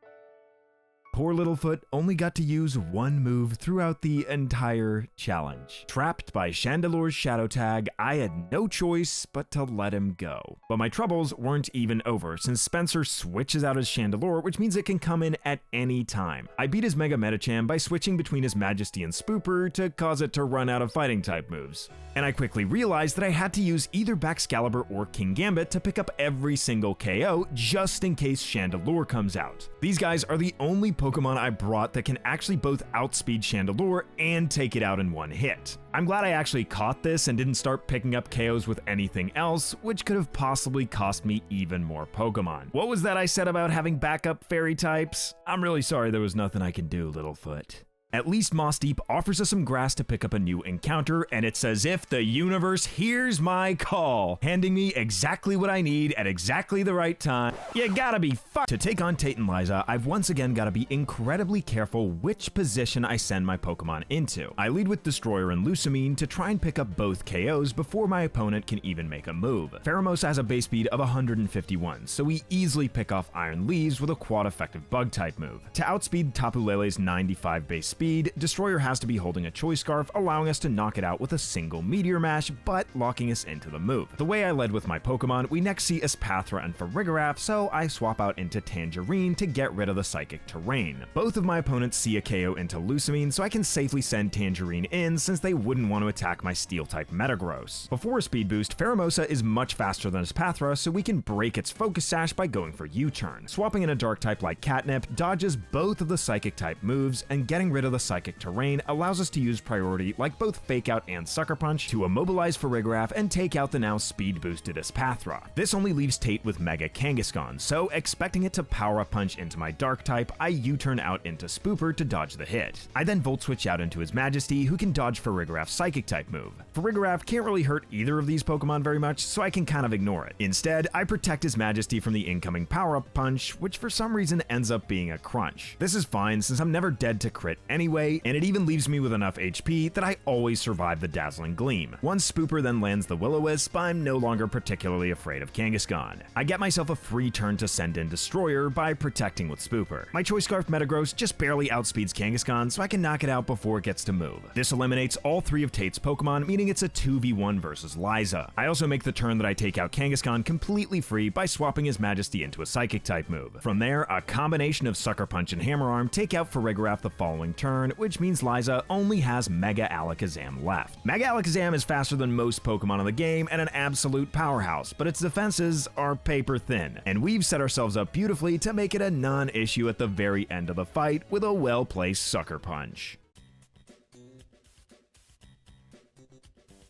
Poor Littlefoot only got to use one move throughout the entire challenge. Trapped by Chandelure's Shadow Tag, I had no choice but to let him go. But my troubles weren't even over, since Spencer switches out his Chandelure, which means it can come in at any time. I beat his Mega Medicham by switching between his Majesty and Spooper to cause it to run out of fighting type moves. And I quickly realized that I had to use either Baxcalibur or King Gambit to pick up every single KO just in case Chandelure comes out. These guys are the only Pokemon I brought that can actually both outspeed Chandelure and take it out in one hit. I'm glad I actually caught this and didn't start picking up KOs with anything else, which could have possibly cost me even more Pokemon. What was that I said about having backup fairy types? I'm really sorry there was nothing I can do, Littlefoot. At least Mossdeep offers us some grass to pick up a new encounter, and it's as if the universe hears my call, handing me exactly what I need at exactly the right time. You gotta be fucked. To take on Tate and Liza, I've once again gotta be incredibly careful which position I send my Pokemon into. I lead with Destroyer and Lusamine to try and pick up both KOs before my opponent can even make a move. Pheromosa has a base speed of 151, so we easily pick off Iron Leaves with a quad-effective Bug-type move. To outspeed Tapu Lele's 95 base speed, Destroyer has to be holding a Choice Scarf, allowing us to knock it out with a single Meteor Mash, but locking us into the move. The way I led with my Pokemon, we next see Espathra and Farigiraf, so I swap out into Tangerine to get rid of the Psychic Terrain. Both of my opponents see a KO into Lusamine, so I can safely send Tangerine in since they wouldn't want to attack my Steel-type Metagross. Before a speed boost, Pheromosa is much faster than Espathra, so we can break its Focus Sash by going for U-Turn. Swapping in a Dark-type like Catnip dodges both of the Psychic-type moves, and getting rid of the Psychic Terrain allows us to use priority like both Fake Out and Sucker Punch to immobilize Farigiraf and take out the now speed-boosted Espathra. This only leaves Tate with Mega Kangaskhan, so expecting it to Power-Up Punch into my Dark-type, I U-Turn out into Spooper to dodge the hit. I then Volt Switch out into his Majesty, who can dodge Farigiraf's Psychic-type move. Farigiraf can't really hurt either of these Pokemon very much, so I can kind of ignore it. Instead, I protect his Majesty from the incoming Power-Up Punch, which for some reason ends up being a Crunch. This is fine since I'm never dead to crit anyway, and it even leaves me with enough HP that I always survive the Dazzling Gleam. Once Spooper then lands the Will-O-Wisp, I'm no longer particularly afraid of Kangaskhan. I get myself a free turn to send in Destroyer by protecting with Spooper. My Choice Scarf Metagross just barely outspeeds Kangaskhan, so I can knock it out before it gets to move. This eliminates all 3 of Tate's Pokemon, meaning it's a 2v1 versus Liza. I also make the turn that I take out Kangaskhan completely free by swapping his Majesty into a Psychic-type move. From there, a combination of Sucker Punch and Hammer Arm take out Farigiraf the following turn, which means Liza only has Mega Alakazam left. Mega Alakazam is faster than most Pokemon in the game and an absolute powerhouse, but its defenses are paper thin, and we've set ourselves up beautifully to make it a non-issue at the very end of the fight with a well-placed Sucker Punch.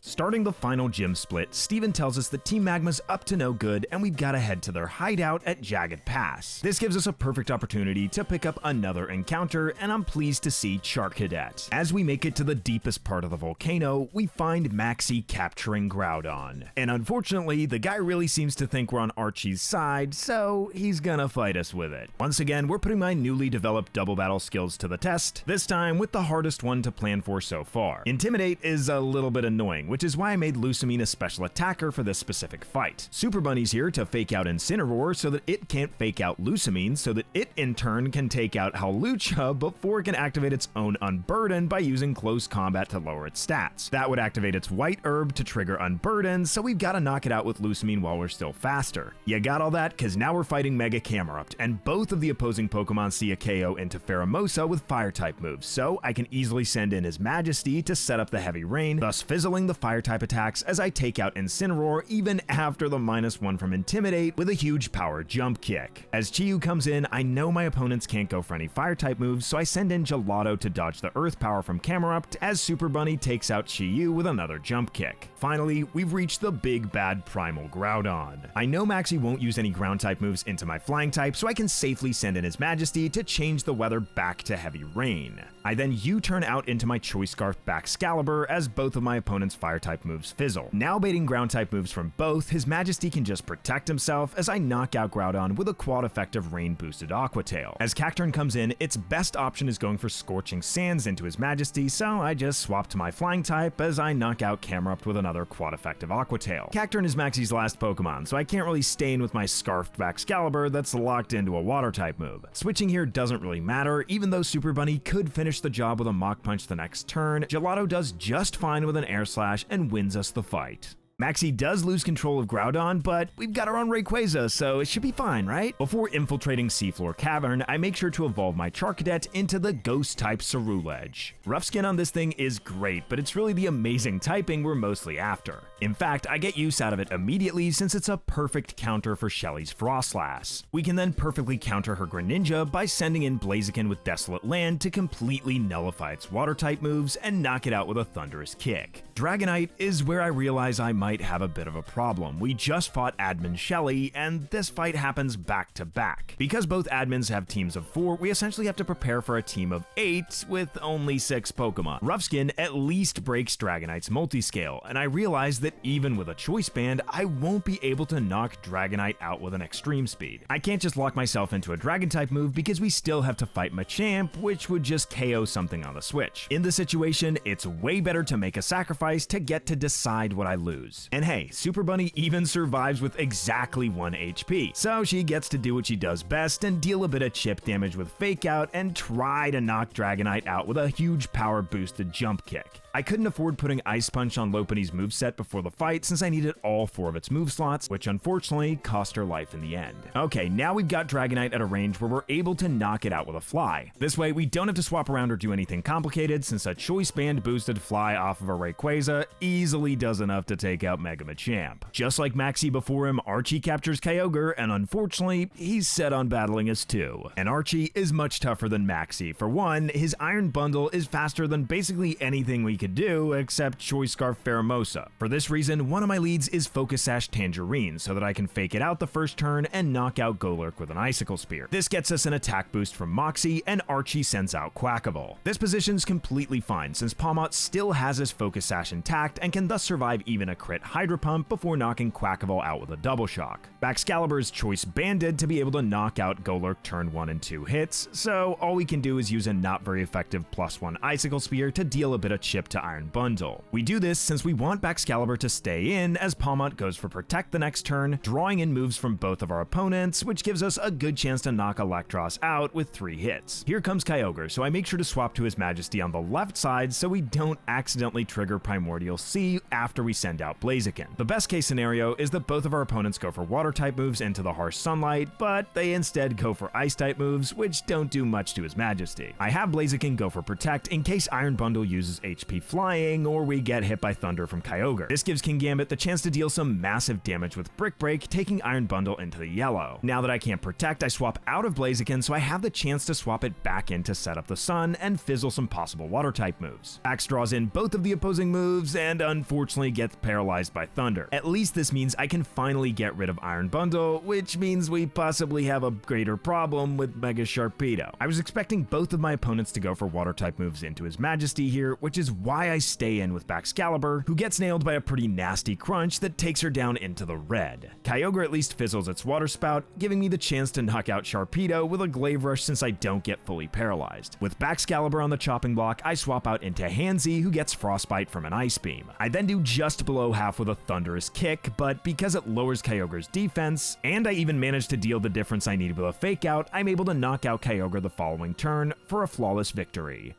Starting the final gym split, Steven tells us that Team Magma's up to no good and we've got to head to their hideout at Jagged Pass. This gives us a perfect opportunity to pick up another encounter, and I'm pleased to see Charcadet. As we make it to the deepest part of the volcano, we find Maxie capturing Groudon. And unfortunately, the guy really seems to think we're on Archie's side, so he's gonna fight us with it. Once again, we're putting my newly developed double battle skills to the test, this time with the hardest one to plan for so far. Intimidate is a little bit annoying, which is why I made Lusamine a special attacker for this specific fight. Super Bunny's here to fake out Incineroar so that it can't fake out Lusamine, so that it in turn can take out Hawlucha before it can activate its own Unburden by using close combat to lower its stats. That would activate its White Herb to trigger Unburden, so we've got to knock it out with Lusamine while we're still faster. You got all that? Cause now we're fighting Mega Camerupt, and both of the opposing Pokemon see a KO into Pheromosa with Fire-type moves, so I can easily send in his Majesty to set up the Heavy Rain, thus fizzling the Fire-type attacks as I take out Incineroar even after the -1 from Intimidate with a huge power jump kick. As Chi-Yu comes in, I know my opponents can't go for any Fire-type moves, so I send in Gelato to dodge the Earth power from Camerupt as Super Bunny takes out Chi-Yu with another jump kick. Finally, we've reached the big bad Primal Groudon. I know Maxie won't use any Ground-type moves into my Flying type, so I can safely send in his Majesty to change the weather back to Heavy Rain. I then U-turn out into my Choice Scarf Baxcalibur as both of my opponent's Fire-type moves fizzle. Now baiting Ground-type moves from both, his Majesty can just protect himself as I knock out Groudon with a quad effective rain-boosted Aqua Tail. As Cacturne comes in, its best option is going for Scorching Sands into his Majesty, so I just swap to my Flying type as I knock out Camerupt with another quad effective Aqua Tail. Cacturne is Maxie's last Pokemon, so I can't really stay in with my Scarfed Baxcalibur that's locked into a Water-type move. Switching here doesn't really matter, even though Super Bunny could finish the job with a Mach Punch the next turn. Gelato does just fine with an Air Slash and wins us the fight. Maxie does lose control of Groudon, but we've got our own Rayquaza, so it should be fine, right? Before infiltrating Seafloor Cavern, I make sure to evolve my Charcadet into the Ghost-type Ceruledge. Rough Skin on this thing is great, but it's really the amazing typing we're mostly after. In fact, I get use out of it immediately since it's a perfect counter for Shelly's Frostlass. We can then perfectly counter her Greninja by sending in Blaziken with Desolate Land to completely nullify its Water-type moves and knock it out with a Thunderous Kick. Dragonite is where I realize I might have a bit of a problem. We just fought Admin Shelly, and this fight happens back to back. Because both admins have teams of 4, we essentially have to prepare for a team of 8 with only 6 Pokemon. Rough-Skin at least breaks Dragonite's multiscale, and I realize that even with a Choice Band, I won't be able to knock Dragonite out with an Extreme Speed. I can't just lock myself into a Dragon-type move because we still have to fight Machamp, which would just KO something on the switch. In this situation, it's way better to make a sacrifice to get to decide what I lose. And hey, Super Bunny even survives with exactly 1 HP, so she gets to do what she does best and deal a bit of chip damage with Fake Out and try to knock Dragonite out with a huge power boosted jump kick. I couldn't afford putting Ice Punch on Lopunny's moveset before the fight since I needed all 4 of its move slots, which unfortunately cost her life in the end. Okay, now we've got Dragonite at a range where we're able to knock it out with a Fly. This way, we don't have to swap around or do anything complicated since a Choice Band boosted Fly off of a Rayquaza easily does enough to take out Mega Machamp. Just like Maxie before him, Archie captures Kyogre, and unfortunately, he's set on battling us too. And Archie is much tougher than Maxie. For one, his Iron Bundle is faster than basically anything we could do except Choice Scarf Pheromosa. For this reason, one of my leads is Focus Sash Tangerine so that I can fake it out the first turn and knock out Golurk with an Icicle Spear. This gets us an attack boost from Moxie, and Archie sends out Quackable. This position's completely fine since Palmot still has his Focus Sash intact and can thus survive even a crit Frostbite Hydro Pump before knocking Quackable out with a Double Shock. Baxcalibur's Choice Banded to be able to knock out Golurk turn 1 and 2 hits, so all we can do is use a not very effective +1 Icicle Spear to deal a bit of chip to Iron Bundle. We do this since we want Baxcalibur to stay in as Palmont goes for Protect the next turn, drawing in moves from both of our opponents, which gives us a good chance to knock Electros out with 3 hits. Here comes Kyogre, so I make sure to swap to His Majesty on the left side so we don't accidentally trigger Primordial C after we send out Blaziken. The best case scenario is that both of our opponents go for Water-type moves into the Harsh Sunlight, but they instead go for Ice-type moves, which don't do much to His Majesty. I have Blaziken go for Protect in case Iron Bundle uses HP Flying or we get hit by Thunder from Kyogre. This gives Kingambit the chance to deal some massive damage with Brick Break, taking Iron Bundle into the yellow. Now that I can't Protect, I swap out of Blaziken so I have the chance to swap it back in to set up the Sun and fizzle some possible Water-type moves. Axe draws in both of the opposing moves and unfortunately gets paralyzed by Thunder. At least this means I can finally get rid of Iron Bundle, which means we possibly have a greater problem with Mega Sharpedo. I was expecting both of my opponents to go for Water-type moves into His Majesty here, which is why I stay in with Baxcalibur, who gets nailed by a pretty nasty crunch that takes her down into the red. Kyogre at least fizzles its Water Spout, giving me the chance to knock out Sharpedo with a Glaive Rush since I don't get fully paralyzed. With Baxcalibur on the chopping block, I swap out into Hansi, who gets Frostbite from an Ice Beam. I then do just below half with a Thunderous Kick, but because it lowers Kyogre's defense, and I even manage to deal the difference I need with a Fake Out, I'm able to knock out Kyogre the following turn for a flawless victory.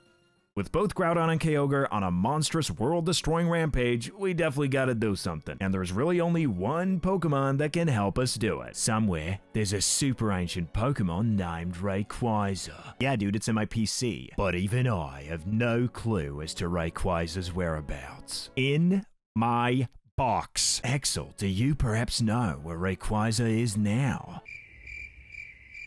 With both Groudon and Kyogre on a monstrous world-destroying rampage, we definitely gotta do something. And there's really only one Pokemon that can help us do it. Somewhere, there's a super ancient Pokemon named Rayquaza. Yeah, dude, it's in my PC. But even I have no clue as to Rayquaza's whereabouts. In my box. Axel, do you perhaps know where Rayquaza is now?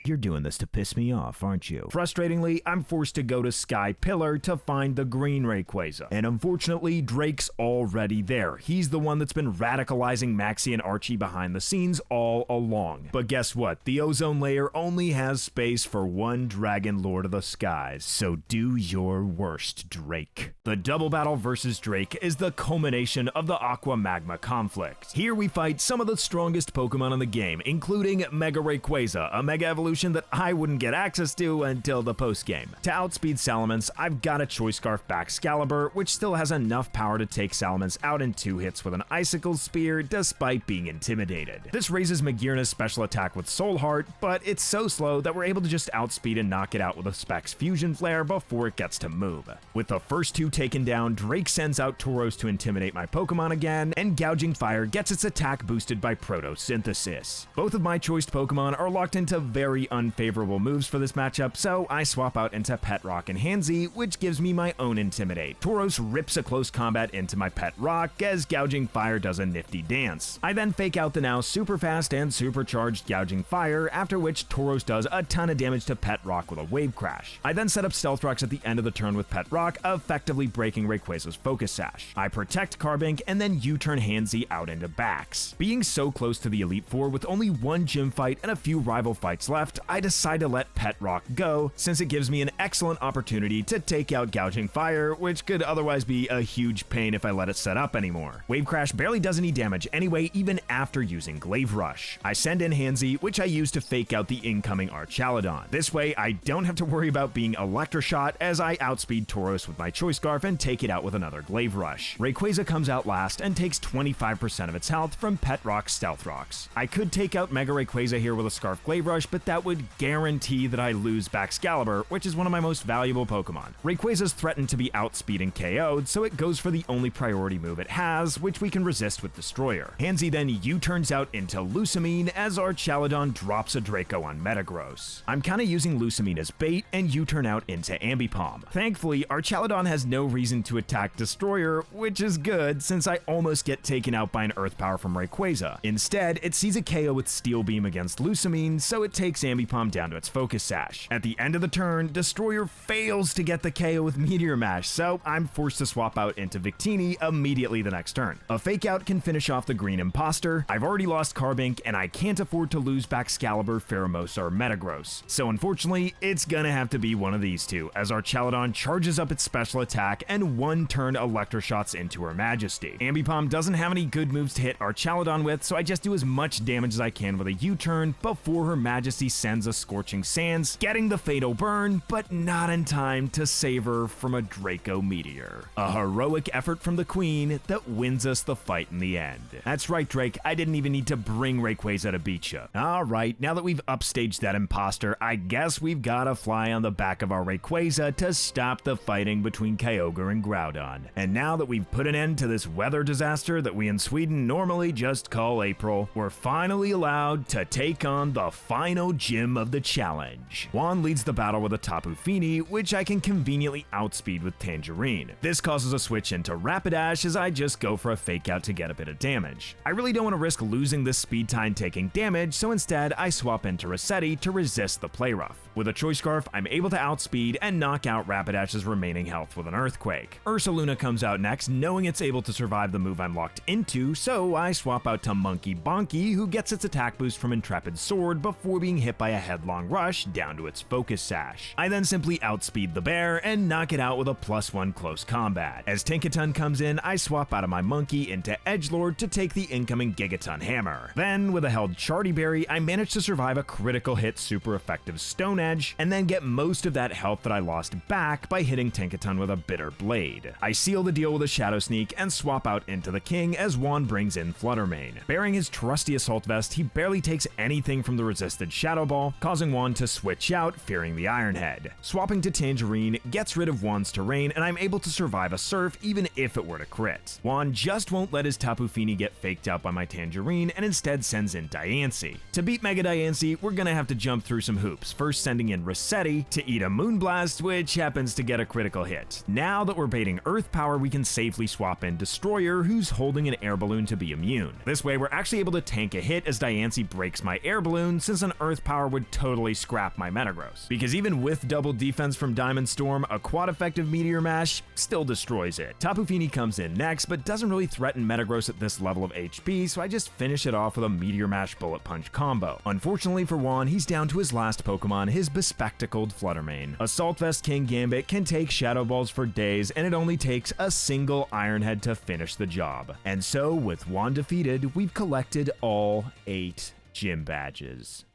You're doing this to piss me off, aren't you? Frustratingly, I'm forced to go to Sky Pillar to find the green Rayquaza. And unfortunately, Drake's already there. He's the one that's been radicalizing Maxie and Archie behind the scenes all along. But guess what? The ozone layer only has space for one Dragon Lord of the Skies. So do your worst, Drake. The double battle versus Drake is the culmination of the Aqua Magma conflict. Here we fight some of the strongest Pokemon in the game, including Mega Rayquaza, a Mega Evolution that I wouldn't get access to until the post-game. To outspeed Salamence, I've got a Choice Scarf Baxcalibur, which still has enough power to take Salamence out in 2 hits with an Icicle Spear, despite being intimidated. This raises Magearna's special attack with Soul Heart, but it's so slow that we're able to just outspeed and knock it out with a Specs Fusion Flare before it gets to move. With the first 2 taken down, Drake sends out Tauros to intimidate my Pokemon again, and Gouging Fire gets its attack boosted by Photosynthesis. Both of my choiced Pokemon are locked into very unfavorable moves for this matchup, so I swap out into Pet Rock and Hansi, which gives me my own Intimidate. Tauros rips a close combat into my Pet Rock as Gouging Fire does a nifty dance. I then fake out the now super fast and supercharged Gouging Fire, after which Tauros does a ton of damage to Pet Rock with a Wave Crash. I then set up Stealth Rocks at the end of the turn with Pet Rock, effectively breaking Rayquaza's Focus Sash. I protect Carbink and then U-turn Hansi out into Bax. Being so close to the Elite Four with only one gym fight and a few rival fights left, I decide to let Pet Rock go, since it gives me an excellent opportunity to take out Gouging Fire, which could otherwise be a huge pain if I let it set up anymore. Wave Crash barely does any damage anyway, even after using Glaive Rush. I send in Hansi, which I use to fake out the incoming Archaludon. This way, I don't have to worry about being Electroshot as I outspeed Tauros with my Choice Scarf and take it out with another Glaive Rush. Rayquaza comes out last and takes 25% of its health from Pet Rock's Stealth Rocks. I could take out Mega Rayquaza here with a Scarf Glaive Rush, but that would guarantee that I lose Baxcalibur, which is one of my most valuable Pokemon. Rayquaza's threatened to be outspeed and KO'd, so it goes for the only priority move it has, which we can resist with Destroyer. Hansi then U-turns out into Lusamine as Archaludon drops a Draco on Metagross. I'm kinda using Lusamine as bait and U-turn out into Ambipom. Thankfully, Archaludon has no reason to attack Destroyer, which is good since I almost get taken out by an Earth Power from Rayquaza. Instead, it sees a KO with Steel Beam against Lusamine, so it takes Ambipom down to its focus sash. At the end of the turn, Destroyer fails to get the KO with Meteor Mash, so I'm forced to swap out into Victini immediately the next turn. A Fake Out can finish off the green imposter. I've already lost Carbink, and I can't afford to lose Baxcalibur, Pheromosa, or Metagross. So unfortunately, it's gonna have to be one of these two, as our Chaladon charges up its special attack and one-turn Electroshots into Her Majesty. Ambipom doesn't have any good moves to hit our Chaladon with, so I just do as much damage as I can with a U-turn before Her Majesty sends a Scorching Sands, getting the Fatal Burn, but not in time to save her from a Draco Meteor. A heroic effort from the Queen that wins us the fight in the end. That's right, Drake, I didn't even need to bring Rayquaza to beat ya. Alright, now that we've upstaged that imposter, I guess we've gotta fly on the back of our Rayquaza to stop the fighting between Kyogre and Groudon. And now that we've put an end to this weather disaster that we in Sweden normally just call April, we're finally allowed to take on the final gym of the challenge. Juan leads the battle with a Tapu Fini, which I can conveniently outspeed with Tangerine. This causes a switch into Rapidash as I just go for a Fake Out to get a bit of damage. I really don't want to risk losing this speed time taking damage, so instead I swap into Resetti to resist the Play Rough. With a Choice Scarf, I'm able to outspeed and knock out Rapidash's remaining health with an Earthquake. Ursaluna comes out next, knowing it's able to survive the move I'm locked into, so I swap out to Monkey Bonky, who gets its attack boost from Intrepid Sword before being hit by a Headlong Rush down to its Focus Sash. I then simply outspeed the bear and knock it out with a +1 close combat. As Tinkaton comes in, I swap out of my Monkey into Edgelord to take the incoming Gigaton Hammer. Then, with a held Charty Berry, I manage to survive a critical hit super effective Stone Edge, and then get most of that health that I lost back by hitting Tinkaton with a Bitter Blade. I seal the deal with a Shadow Sneak and swap out into the King as Juan brings in Fluttermane. Bearing his trusty Assault Vest, he barely takes anything from the resisted Shadow Ball, causing Juan to switch out, fearing the Iron Head. Swapping to Tangerine gets rid of Juan's terrain, and I'm able to survive a Surf even if it were to crit. Juan just won't let his Tapu Fini get faked out by my Tangerine and instead sends in Diancie. To beat Mega Diancie, we're gonna have to jump through some hoops, first sending in Resetti to eat a Moonblast, which happens to get a critical hit. Now that we're baiting Earth Power, we can safely swap in Destroyer, who's holding an Air Balloon to be immune. This way, we're actually able to tank a hit as Diancie breaks my Air Balloon, since an Earth Power would totally scrap my Metagross. Because even with double defense from Diamond Storm, a quad-effective Meteor Mash still destroys it. Tapu Fini comes in next, but doesn't really threaten Metagross at this level of HP, so I just finish it off with a Meteor Mash Bullet Punch combo. Unfortunately for Juan, he's down to his last Pokemon, his bespectacled Fluttermane. Assault Vest King Gambit can take Shadow Balls for days, and it only takes a single Iron Head to finish the job. And so, with Juan defeated, we've collected all 8 gym badges.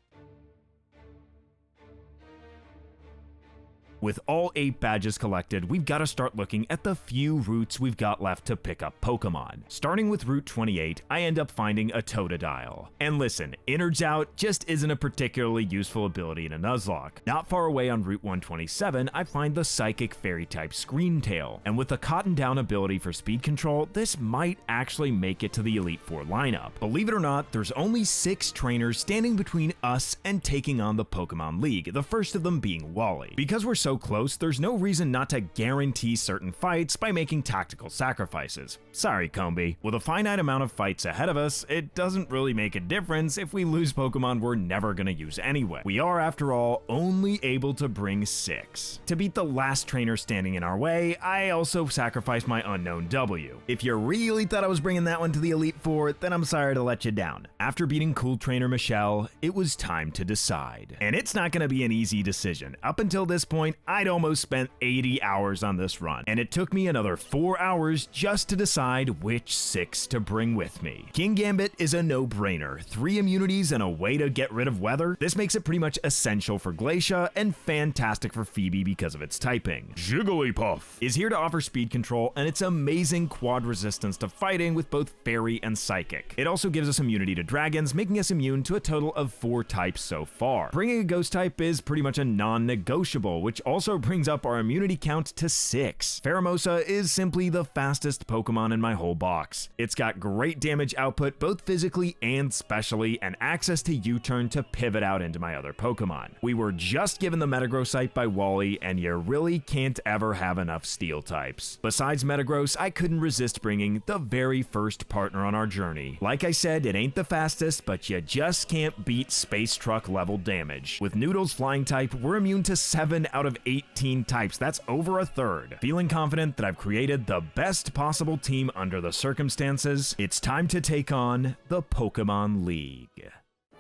With all 8 badges collected, we've got to start looking at the few routes we've got left to pick up Pokemon. Starting with Route 28, I end up finding a Totodile. And listen, Innards Out just isn't a particularly useful ability in a Nuzlocke. Not far away on Route 127, I find the Psychic Fairy-type Screamtail, and with the Cotton Down ability for speed control, this might actually make it to the Elite Four lineup. Believe it or not, there's only 6 trainers standing between us and taking on the Pokemon League, the first of them being Wally. Because we're so close, there's no reason not to guarantee certain fights by making tactical sacrifices. Sorry, Combi. With a finite amount of fights ahead of us, it doesn't really make a difference if we lose Pokemon we're never gonna use anyway. We are, after all, only able to bring 6. To beat the last trainer standing in our way, I also sacrificed my unknown W. If you really thought I was bringing that one to the Elite Four, then I'm sorry to let you down. After beating Cool Trainer Michelle, it was time to decide. And it's not gonna be an easy decision. Up until this point, I'd almost spent 80 hours on this run, and it took me another 4 hours just to decide which 6 to bring with me. King Gambit is a no-brainer. 3 immunities and a way to get rid of weather. This makes it pretty much essential for Glacia and fantastic for Phoebe because of its typing. Jigglypuff is here to offer speed control and its amazing quad resistance to fighting with both Fairy and Psychic. It also gives us immunity to dragons, making us immune to a total of 4 types so far. Bringing a ghost type is pretty much a non-negotiable, which also brings up our immunity count to 6. Pheromosa is simply the fastest Pokemon in my whole box. It's got great damage output both physically and specially, and access to U-turn to pivot out into my other Pokemon. We were just given the Metagross site by Wally, and you really can't ever have enough steel types. Besides Metagross, I couldn't resist bringing the very first partner on our journey. Like I said, it ain't the fastest, but you just can't beat Space Truck level damage. With Noodle's flying type, we're immune to 7 out of 18 types. That's over a third. Feeling confident that I've created the best possible team under the circumstances, it's time to take on the Pokemon League.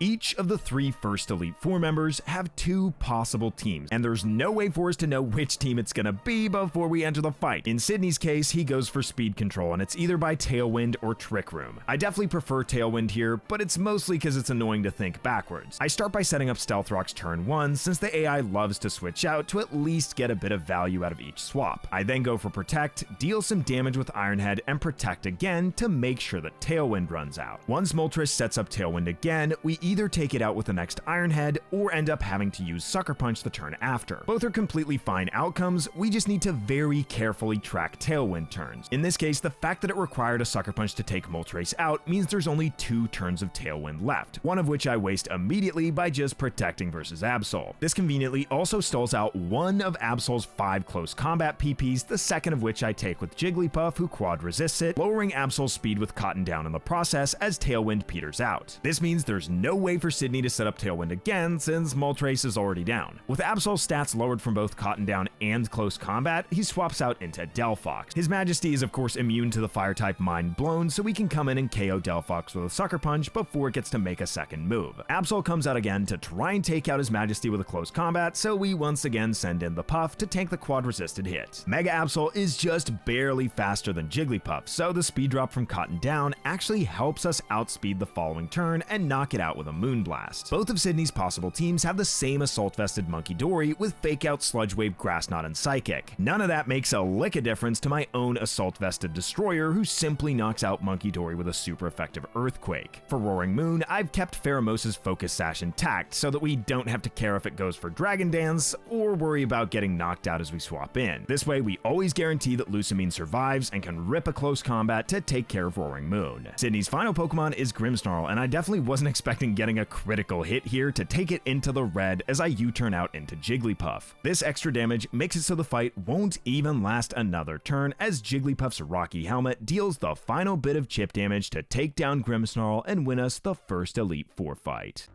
Each of the 3 first Elite Four members have 2 possible teams, and there's no way for us to know which team it's gonna be before we enter the fight. In Sidney's case, he goes for speed control, and it's either by Tailwind or Trick Room. I definitely prefer Tailwind here, but it's mostly because it's annoying to think backwards. I start by setting up Stealth Rocks turn 1, since the AI loves to switch out to at least get a bit of value out of each swap. I then go for Protect, deal some damage with Iron Head, and Protect again to make sure that Tailwind runs out. Once Moltres sets up Tailwind again, we either take it out with the next Iron Head or end up having to use Sucker Punch the turn after. Both are completely fine outcomes, we just need to very carefully track Tailwind turns. In this case, the fact that it required a Sucker Punch to take Moltres out means there's only 2 turns of Tailwind left, one of which I waste immediately by just protecting versus Absol. This conveniently also stalls out one of Absol's 5 close combat PPs, the second of which I take with Jigglypuff, who quad resists it, lowering Absol's speed with Cotton Down in the process as Tailwind peters out. This means there's no way for Sidney to set up Tailwind again since Moltres is already down. With Absol's stats lowered from both Cotton Down and close combat, he swaps out into Delphox. His Majesty is of course immune to the fire type Mind Blown, so we can come in and KO Delphox with a Sucker Punch before it gets to make a second move. Absol comes out again to try and take out his Majesty with a close combat, so we once again send in the Puff to tank the quad resisted hit. Mega Absol is just barely faster than Jigglypuff, so the speed drop from Cotton Down actually helps us outspeed the following turn and knock it out with a Moon Blast. Both of Sidney's possible teams have the same Assault Vested Monkey Dory with Fake Out, Sludge Wave, Grass Knot, and Psychic. None of that makes a lick of difference to my own Assault Vested Destroyer, who simply knocks out Monkey Dory with a super effective Earthquake. For Roaring Moon, I've kept Pheromosa's Focus Sash intact so that we don't have to care if it goes for Dragon Dance or worry about getting knocked out as we swap in. This way, we always guarantee that Lusamine survives and can rip a close combat to take care of Roaring Moon. Sidney's final Pokemon is Grimmsnarl, and I definitely wasn't expecting getting a critical hit here to take it into the red as I U-turn out into Jigglypuff. This extra damage makes it so the fight won't even last another turn, as Jigglypuff's Rocky Helmet deals the final bit of chip damage to take down Grimmsnarl and win us the first Elite Four fight.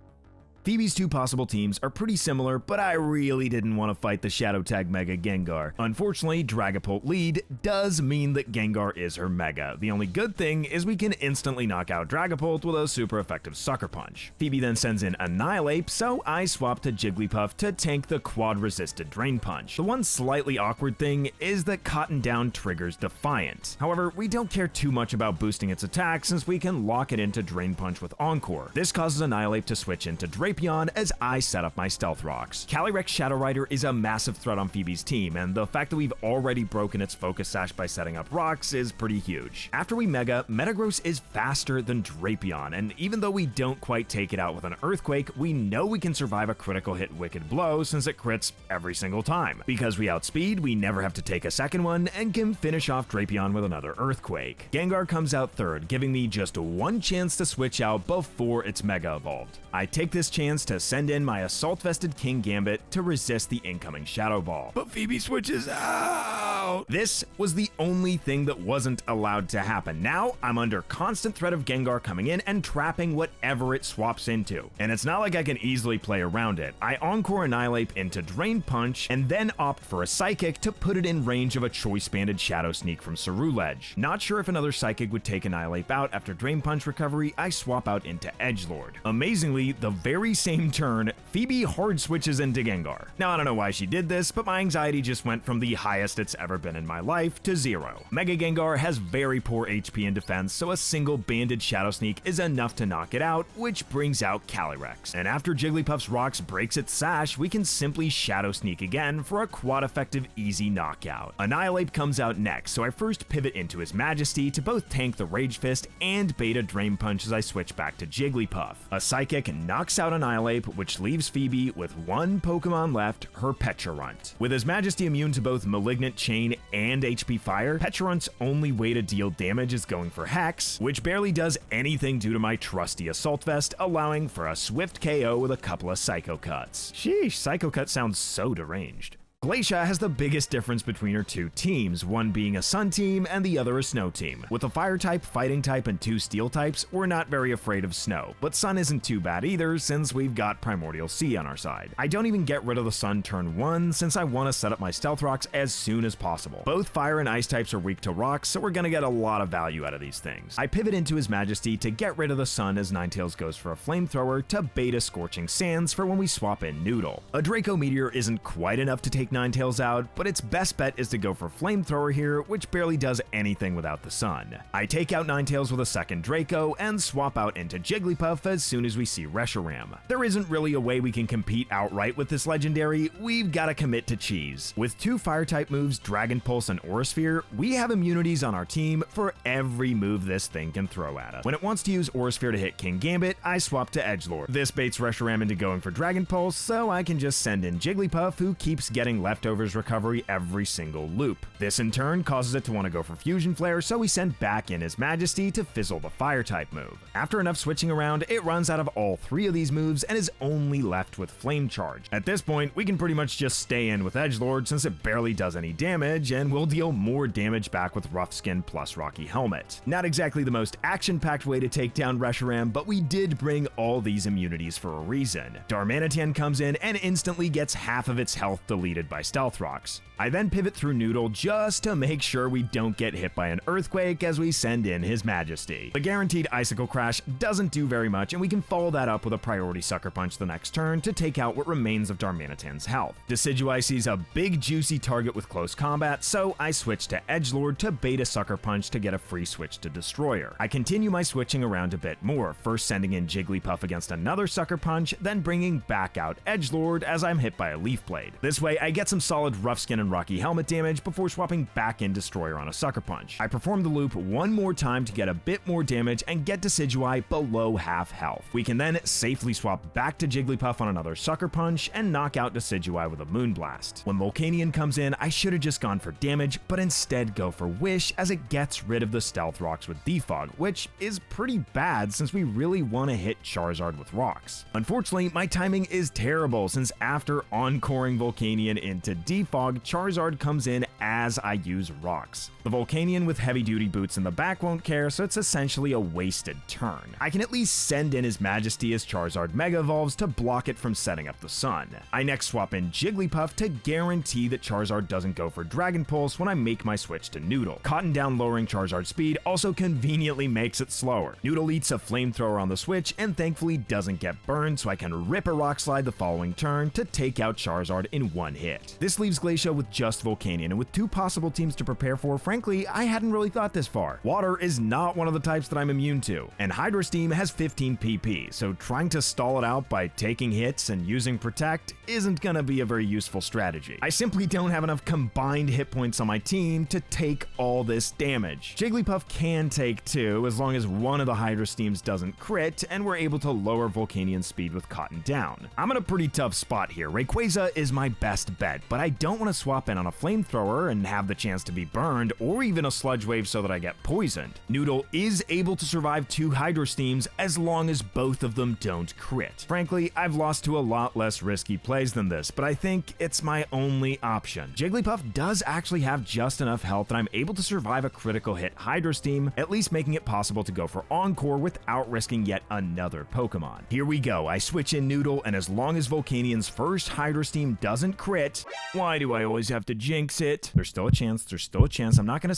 Phoebe's 2 possible teams are pretty similar, but I really didn't want to fight the Shadow Tag Mega Gengar. Unfortunately, Dragapult lead does mean that Gengar is her Mega. The only good thing is we can instantly knock out Dragapult with a super effective Sucker Punch. Phoebe then sends in Annihilate, so I swap to Jigglypuff to tank the quad resisted Drain Punch. The one slightly awkward thing is that Cotton Down triggers Defiant. However, we don't care too much about boosting its attack since we can lock it into Drain Punch with Encore. This causes Annihilate to switch into Drapion as I set up my Stealth Rocks. Calyrex Shadow Rider is a massive threat on Phoebe's team, and the fact that we've already broken its Focus Sash by setting up rocks is pretty huge. After we Mega, Metagross is faster than Drapion, and even though we don't quite take it out with an Earthquake, we know we can survive a critical hit Wicked Blow since it crits every single time. Because we outspeed, we never have to take a second one, and can finish off Drapion with another Earthquake. Gengar comes out third, giving me just one chance to switch out before it's Mega Evolved. I take this chance to send in my Assault Vested King Gambit to resist the incoming Shadow Ball. But Phoebe switches out! This was the only thing that wasn't allowed to happen. Now, I'm under constant threat of Gengar coming in and trapping whatever it swaps into. And it's not like I can easily play around it. I Encore Annihilate into Drain Punch, and then opt for a Psychic to put it in range of a Choice Banded Shadow Sneak from Ceruledge. Not sure if another Psychic would take Annihilate out after Drain Punch recovery, I swap out into Edgelord. Amazingly, the very same turn, Phoebe hard switches into Gengar. Now, I don't know why she did this, but my anxiety just went from the highest it's ever been in my life to 0. Mega Gengar has very poor HP and defense, so a single banded Shadow Sneak is enough to knock it out, which brings out Calyrex. And after Jigglypuff's Rocks breaks its Sash, we can simply Shadow Sneak again for a quad-effective easy knockout. Annihilate comes out next, so I first pivot into his Majesty to both tank the Rage Fist and bait a Drain Punch as I switch back to Jigglypuff. A Psychic knocks out Annihilate, which leaves Phoebe with one Pokemon left, her Pecharunt. With his Majesty immune to both Malignant Chain and HP Fire, Pecharunt's only way to deal damage is going for Hex, which barely does anything due to my trusty Assault Vest, allowing for a swift KO with a couple of Psycho Cuts. Sheesh, Psycho Cut sounds so deranged. Glacia has the biggest difference between her two teams, one being a Sun team and the other a Snow team. With a Fire type, Fighting type, and 2 Steel types, we're not very afraid of Snow, but Sun isn't too bad either since we've got Primordial Sea on our side. I don't even get rid of the Sun turn 1 since I want to set up my Stealth Rocks as soon as possible. Both Fire and Ice types are weak to Rocks, so we're gonna get a lot of value out of these things. I pivot into His Majesty to get rid of the Sun as Ninetales goes for a Flamethrower to bait a Scorching Sands for when we swap in Noodle. A Draco Meteor isn't quite enough to take Ninetales out, but its best bet is to go for Flamethrower here, which barely does anything without the Sun. I take out Ninetales with a second Draco and swap out into Jigglypuff as soon as we see Reshiram. There isn't really a way we can compete outright with this legendary, we've gotta commit to cheese. With 2 Fire-type moves, Dragon Pulse and Aura Sphere, we have immunities on our team for every move this thing can throw at us. When it wants to use Aura Sphere to hit King Gambit, I swap to Edgelord. This baits Reshiram into going for Dragon Pulse, so I can just send in Jigglypuff, who keeps getting leftovers recovery every single loop. This in turn causes it to want to go for Fusion Flare, so we send back in His Majesty to fizzle the Fire type move. After enough switching around, it runs out of all 3 of these moves and is only left with Flame Charge. At this point, we can pretty much just stay in with Edgelord since it barely does any damage, and we'll deal more damage back with Rough Skin plus Rocky Helmet. Not exactly the most action-packed way to take down Reshiram, but we did bring all these immunities for a reason. Darmanitan comes in and instantly gets half of its health deleted by Stealth Rocks. I then pivot through Noodle just to make sure we don't get hit by an Earthquake as we send in His Majesty. The guaranteed Icicle Crash doesn't do very much, and we can follow that up with a priority Sucker Punch the next turn to take out what remains of Darmanitan's health. Decidueye sees a big juicy target with close combat, so I switch to Edgelord to bait a Sucker Punch to get a free switch to Destroyer. I continue my switching around a bit more, first sending in Jigglypuff against another Sucker Punch, then bringing back out Edgelord as I'm hit by a Leaf Blade. This way, I get some solid Rough Skin and Rocky Helmet damage before swapping back in Destroyer on a Sucker Punch. I perform the loop one more time to get a bit more damage and get Decidueye below half health. We can then safely swap back to Jigglypuff on another Sucker Punch and knock out Decidueye with a Moonblast. When Volcanion comes in, I should have just gone for damage, but instead go for Wish as it gets rid of the Stealth Rocks with Defog, which is pretty bad since we really want to hit Charizard with Rocks. Unfortunately, my timing is terrible since after encoring Volcanion into Defog, Charizard comes in as I use Rocks. The Volcanion with heavy duty boots in the back won't care, so it's essentially a wasted turn. I can at least send in His Majesty as Charizard Mega Evolves to block it from setting up the Sun. I next swap in Jigglypuff to guarantee that Charizard doesn't go for Dragon Pulse when I make my switch to Noodle. Cotton Down lowering Charizard's speed also conveniently makes it slower. Noodle eats a Flamethrower on the switch and thankfully doesn't get burned, so I can rip a Rock Slide the following turn to take out Charizard in one hit. This leaves Glacia with just Volcanion, and with 2 possible teams to prepare for, frankly, I hadn't really thought this far. Water is not one of the types that I'm immune to, and Hydro Steam has 15 PP, so trying to stall it out by taking hits and using Protect isn't gonna be a very useful strategy. I simply don't have enough combined hit points on my team to take all this damage. Jigglypuff can take 2 as long as one of the Hydro Steams doesn't crit, and we're able to lower Volcanion's speed with Cotton Down. I'm in a pretty tough spot here. Rayquaza is my best bet, but I don't want to swap in on a Flamethrower and have the chance to be burned, or even a Sludge Wave so that I get poisoned. Noodle is able to survive 2 Hydro Steams as long as both of them don't crit. Frankly, I've lost to a lot less risky plays than this, but I think it's my only option. Jigglypuff does actually have just enough health that I'm able to survive a critical hit Hydro Steam, at least making it possible to go for Encore without risking yet another Pokemon. Here we go, I switch in Noodle, and as long as Volcanion's first Hydro Steam doesn't crit, why do I always have to jinx it? There's still a chance,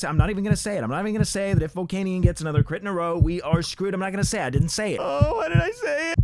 I'm not even gonna say that if Volcanion gets another crit in a row, we are screwed. I'm not gonna say it. I didn't say it. Oh, why did I say it?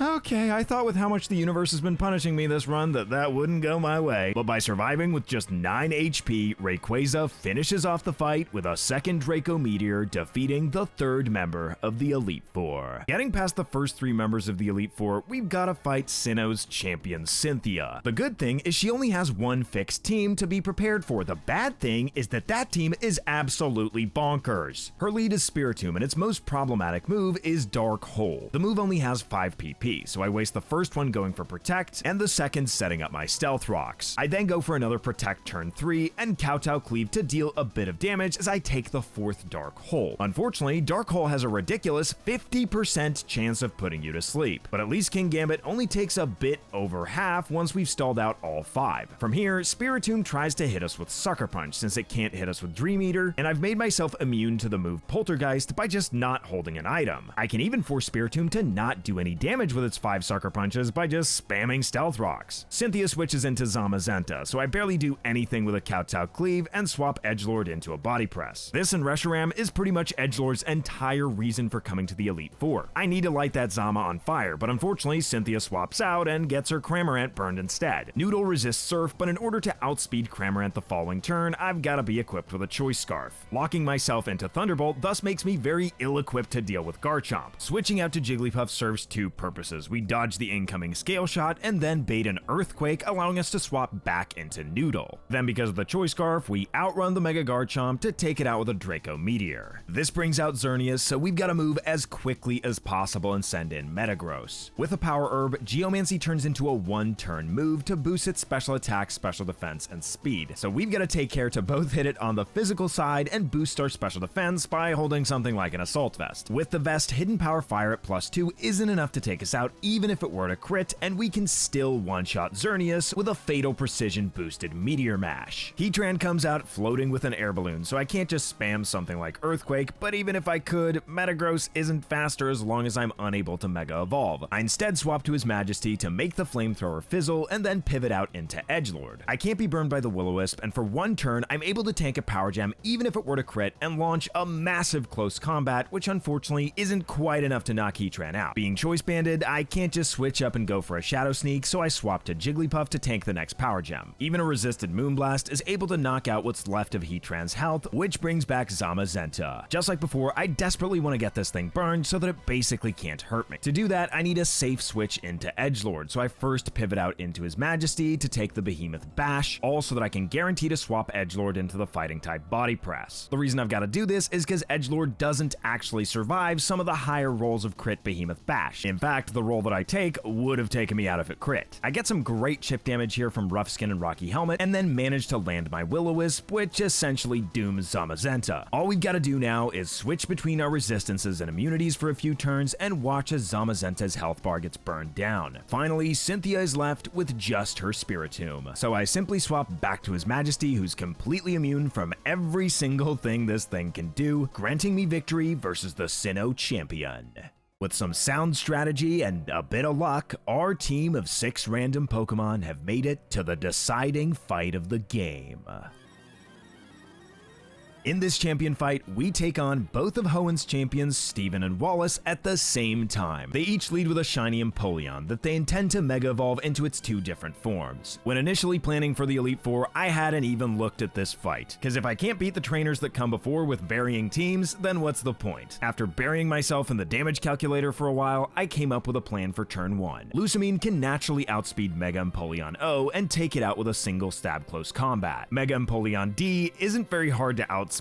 Okay, I thought with how much the universe has been punishing me this run that wouldn't go my way. But by surviving with just 9 HP, Rayquaza finishes off the fight with a second Draco Meteor, defeating the 3rd member of the Elite Four. Getting past the first 3 members of the Elite Four, we've gotta fight Sinnoh's champion Cynthia. The good thing is she only has one fixed team to be prepared for. The bad thing is that team is absolutely bonkers. Her lead is Spiritomb, and its most problematic move is Dark Hole. The move only has 5 PP, so I waste the first one going for Protect, and the second setting up my Stealth Rocks. I then go for another Protect turn 3, and Kowtow Cleave to deal a bit of damage as I take the 4th Dark Hole. Unfortunately, Dark Hole has a ridiculous 50% chance of putting you to sleep, but at least King Gambit only takes a bit over half once we've stalled out all 5. From here, Spiritomb tries to hit us with Sucker Punch since it can't hit us with Dream Eater, and I've made myself immune to the move Poltergeist by just not holding an item. I can even force Spiritomb to not do any damage with its 5 Sucker Punches by just spamming Stealth Rocks. Cynthia switches into Zamazenta, so I barely do anything with a Kowtow Cleave and swap Edgelord into a Body Press. This and Reshiram is pretty much Edgelord's entire reason for coming to the Elite Four. I need to light that Zama on fire, but unfortunately Cynthia swaps out and gets her Cramorant burned instead. Noodle resists Surf, but in order to outspeed Cramorant the following turn, I've gotta be equipped with a Choice Scarf. Locking myself into Thunderbolt thus makes me very ill-equipped to deal with Garchomp. Switching out to Jigglypuff serves 2 purposes. We dodge the incoming Scale Shot and then bait an Earthquake, allowing us to swap back into Noodle. Then because of the Choice Scarf, we outrun the Mega Garchomp to take it out with a Draco Meteor. This brings out Xerneas, so we've gotta move as quickly as possible and send in Metagross. With a Power Herb, Geomancy turns into a 1-turn move to boost its special attack, special defense, and speed. So we've gotta take care to both hit it on the physical side and boost our special defense by holding something like an Assault Vest. With the vest, Hidden Power Fire at +2 isn't enough to take us out even if it were to crit, and we can still one-shot Xerneas with a Fatal Precision boosted Meteor Mash. Heatran comes out floating with an air balloon, so I can't just spam something like Earthquake, but even if I could, Metagross isn't faster as long as I'm unable to Mega Evolve. I instead swap to His Majesty to make the Flamethrower fizzle and then pivot out into Edgelord. I can't be burned by the Will-O-Wisp, and for 1 turn, I'm able to tank a Power Gem even if it were to crit and launch a massive close combat, which unfortunately isn't quite enough to knock Heatran out. Being Choice Banded, I can't just switch up and go for a Shadow Sneak, so I swap to Jigglypuff to tank the next Power Gem. Even a resisted Moonblast is able to knock out what's left of Heatran's health, which brings back Zamazenta. Just like before, I desperately want to get this thing burned so that it basically can't hurt me. To do that, I need a safe switch into Edgelord, so I first pivot out into His Majesty to take the Behemoth Bash, all so that I can guarantee to swap Edgelord into the Fighting-type Body Press. The reason I've got to do this is because Edgelord doesn't actually survive some of the higher rolls of crit Behemoth Bash. In fact, the roll that I take would have taken me out if it crit. I get some great chip damage here from Rough Skin and Rocky Helmet, and then manage to land my Will-O-Wisp, which essentially dooms Zamazenta. All we've got to do now is switch between our resistances and immunities for a few turns and watch as Zamazenta's health bar gets burned down. Finally, Cynthia is left with just her Spiritomb, so I simply swap back to His Majesty, who's completely immune from every single thing this thing can do, granting me victory versus the Sinnoh champion. With some sound strategy and a bit of luck, our team of 6 random Pokemon have made it to the deciding fight of the game. In this champion fight, we take on both of Hoenn's champions, Steven and Wallace, at the same time. They each lead with a shiny Empoleon that they intend to Mega Evolve into its 2 different forms. When initially planning for the Elite Four, I hadn't even looked at this fight, because if I can't beat the trainers that come before with varying teams, then what's the point? After burying myself in the damage calculator for a while, I came up with a plan for turn 1. Lusamine can naturally outspeed Mega Empoleon O and take it out with a single stab close combat. Mega Empoleon D isn't very hard to outspeed,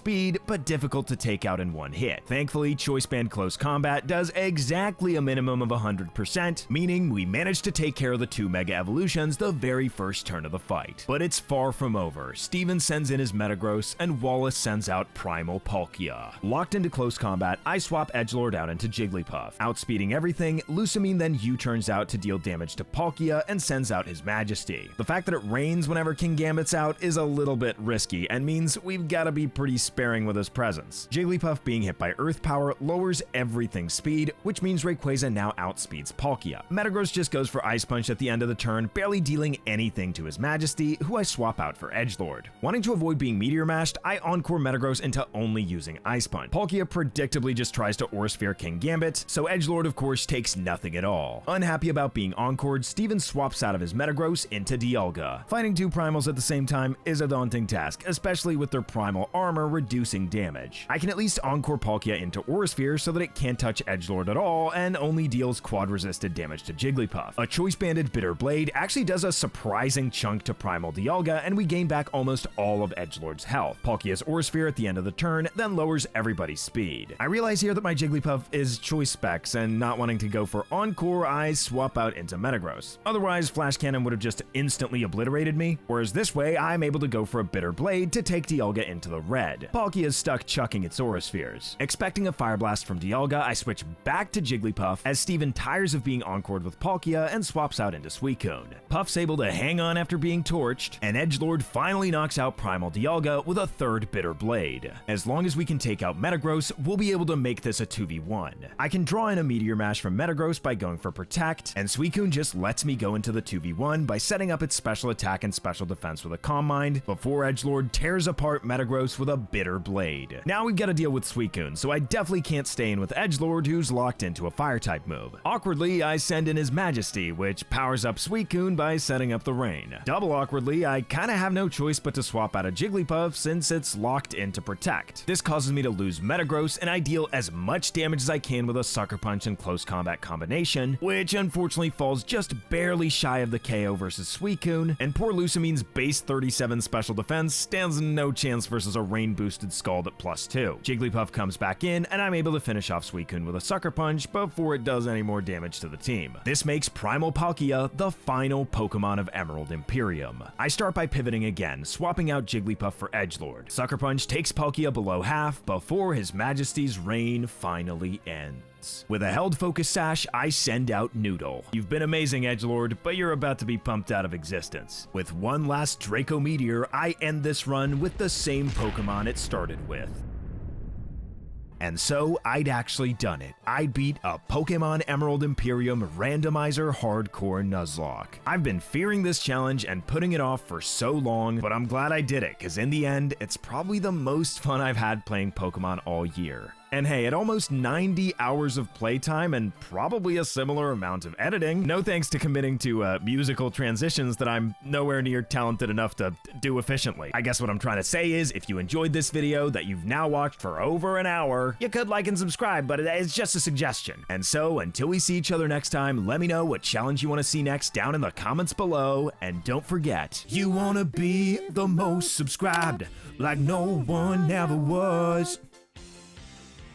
but difficult to take out in 1 hit. Thankfully, Choice Band Close Combat does exactly a minimum of 100%, meaning we managed to take care of the 2 Mega Evolutions the very first turn of the fight. But it's far from over. Steven sends in his Metagross, and Wallace sends out Primal Palkia. Locked into close combat, I swap Edgelord out into Jigglypuff. Outspeeding everything, Lusamine then U-turns out to deal damage to Palkia and sends out His Majesty. The fact that it rains whenever King Gambit's out is a little bit risky, and means we've gotta be pretty sparing with his presence. Jigglypuff being hit by Earth Power lowers everything's speed, which means Rayquaza now outspeeds Palkia. Metagross just goes for Ice Punch at the end of the turn, barely dealing anything to his Majesty, who I swap out for Edgelord. Wanting to avoid being Meteor Mashed, I Encore Metagross into only using Ice Punch. Palkia predictably just tries to Aura Sphere King Gambit, so Edgelord of course takes nothing at all. Unhappy about being Encored, Steven swaps out of his Metagross into Dialga. Fighting two primals at the same time is a daunting task, especially with their primal armor reducing damage. I can at least Encore Palkia into Aura Sphere so that it can't touch Edgelord at all and only deals quad resisted damage to Jigglypuff. A Choice Banded Bitter Blade actually does a surprising chunk to primal Dialga, and we gain back almost all of Edgelord's health. Palkia's Aura Sphere at the end of the turn then lowers everybody's speed. I realize here that my Jigglypuff is choice specs, and not wanting to go for Encore, I swap out into Metagross. Otherwise, Flash Cannon would have just instantly obliterated me, whereas this way I'm able to go for a Bitter Blade to take Dialga into the red. Palkia is stuck chucking its Aura Spheres. Expecting a Fire Blast from Dialga, I switch back to Jigglypuff as Steven tires of being Encored with Palkia and swaps out into Suicune. Puff's able to hang on after being torched, and Edgelord finally knocks out Primal Dialga with a third Bitter Blade. As long as we can take out Metagross, we'll be able to make this a 2v1. I can draw in a Meteor Mash from Metagross by going for Protect, and Suicune just lets me go into the 2v1 by setting up its special attack and special defense with a Calm Mind before Edgelord tears apart Metagross with a Bitter Blade. Now we've got to deal with Suicune, so I definitely can't stay in with Edgelord, who's locked into a Fire-type move. Awkwardly, I send in his Majesty, which powers up Suicune by setting up the Rain. Double awkwardly, I kinda have no choice but to swap out a Jigglypuff since it's locked into Protect. This causes me to lose Metagross, and I deal as much damage as I can with a Sucker Punch and Close Combat combination, which unfortunately falls just barely shy of the KO versus Suicune, and poor Lucamine's base 37 special defense stands no chance versus a Rain-boosted Scald at +2. Jigglypuff comes back in, and I'm able to finish off Suicune with a Sucker Punch before it does any more damage to the team. This makes Primal Palkia the final Pokemon of Emerald Imperium. I start by pivoting again, swapping out Jigglypuff for Edgelord. Sucker Punch takes Palkia below half before His Majesty's reign finally ends. With a held focus sash, I send out Noodle. You've been amazing, Edgelord, but you're about to be pumped out of existence. With one last Draco Meteor, I end this run with the same Pokemon it started with. And so, I'd actually done it. I beat a Pokemon Emerald Imperium Randomizer Hardcore Nuzlocke. I've been fearing this challenge and putting it off for so long, but I'm glad I did it, because in the end, it's probably the most fun I've had playing Pokemon all year. And hey, at almost 90 hours of playtime and probably a similar amount of editing, no thanks to committing to musical transitions that I'm nowhere near talented enough to do efficiently. I guess what I'm trying to say is, if you enjoyed this video that you've now watched for over an hour, you could like and subscribe, but it's just a suggestion. And so, until we see each other next time, let me know what challenge you want to see next down in the comments below, and don't forget, you want to be the most subscribed, like no one ever was.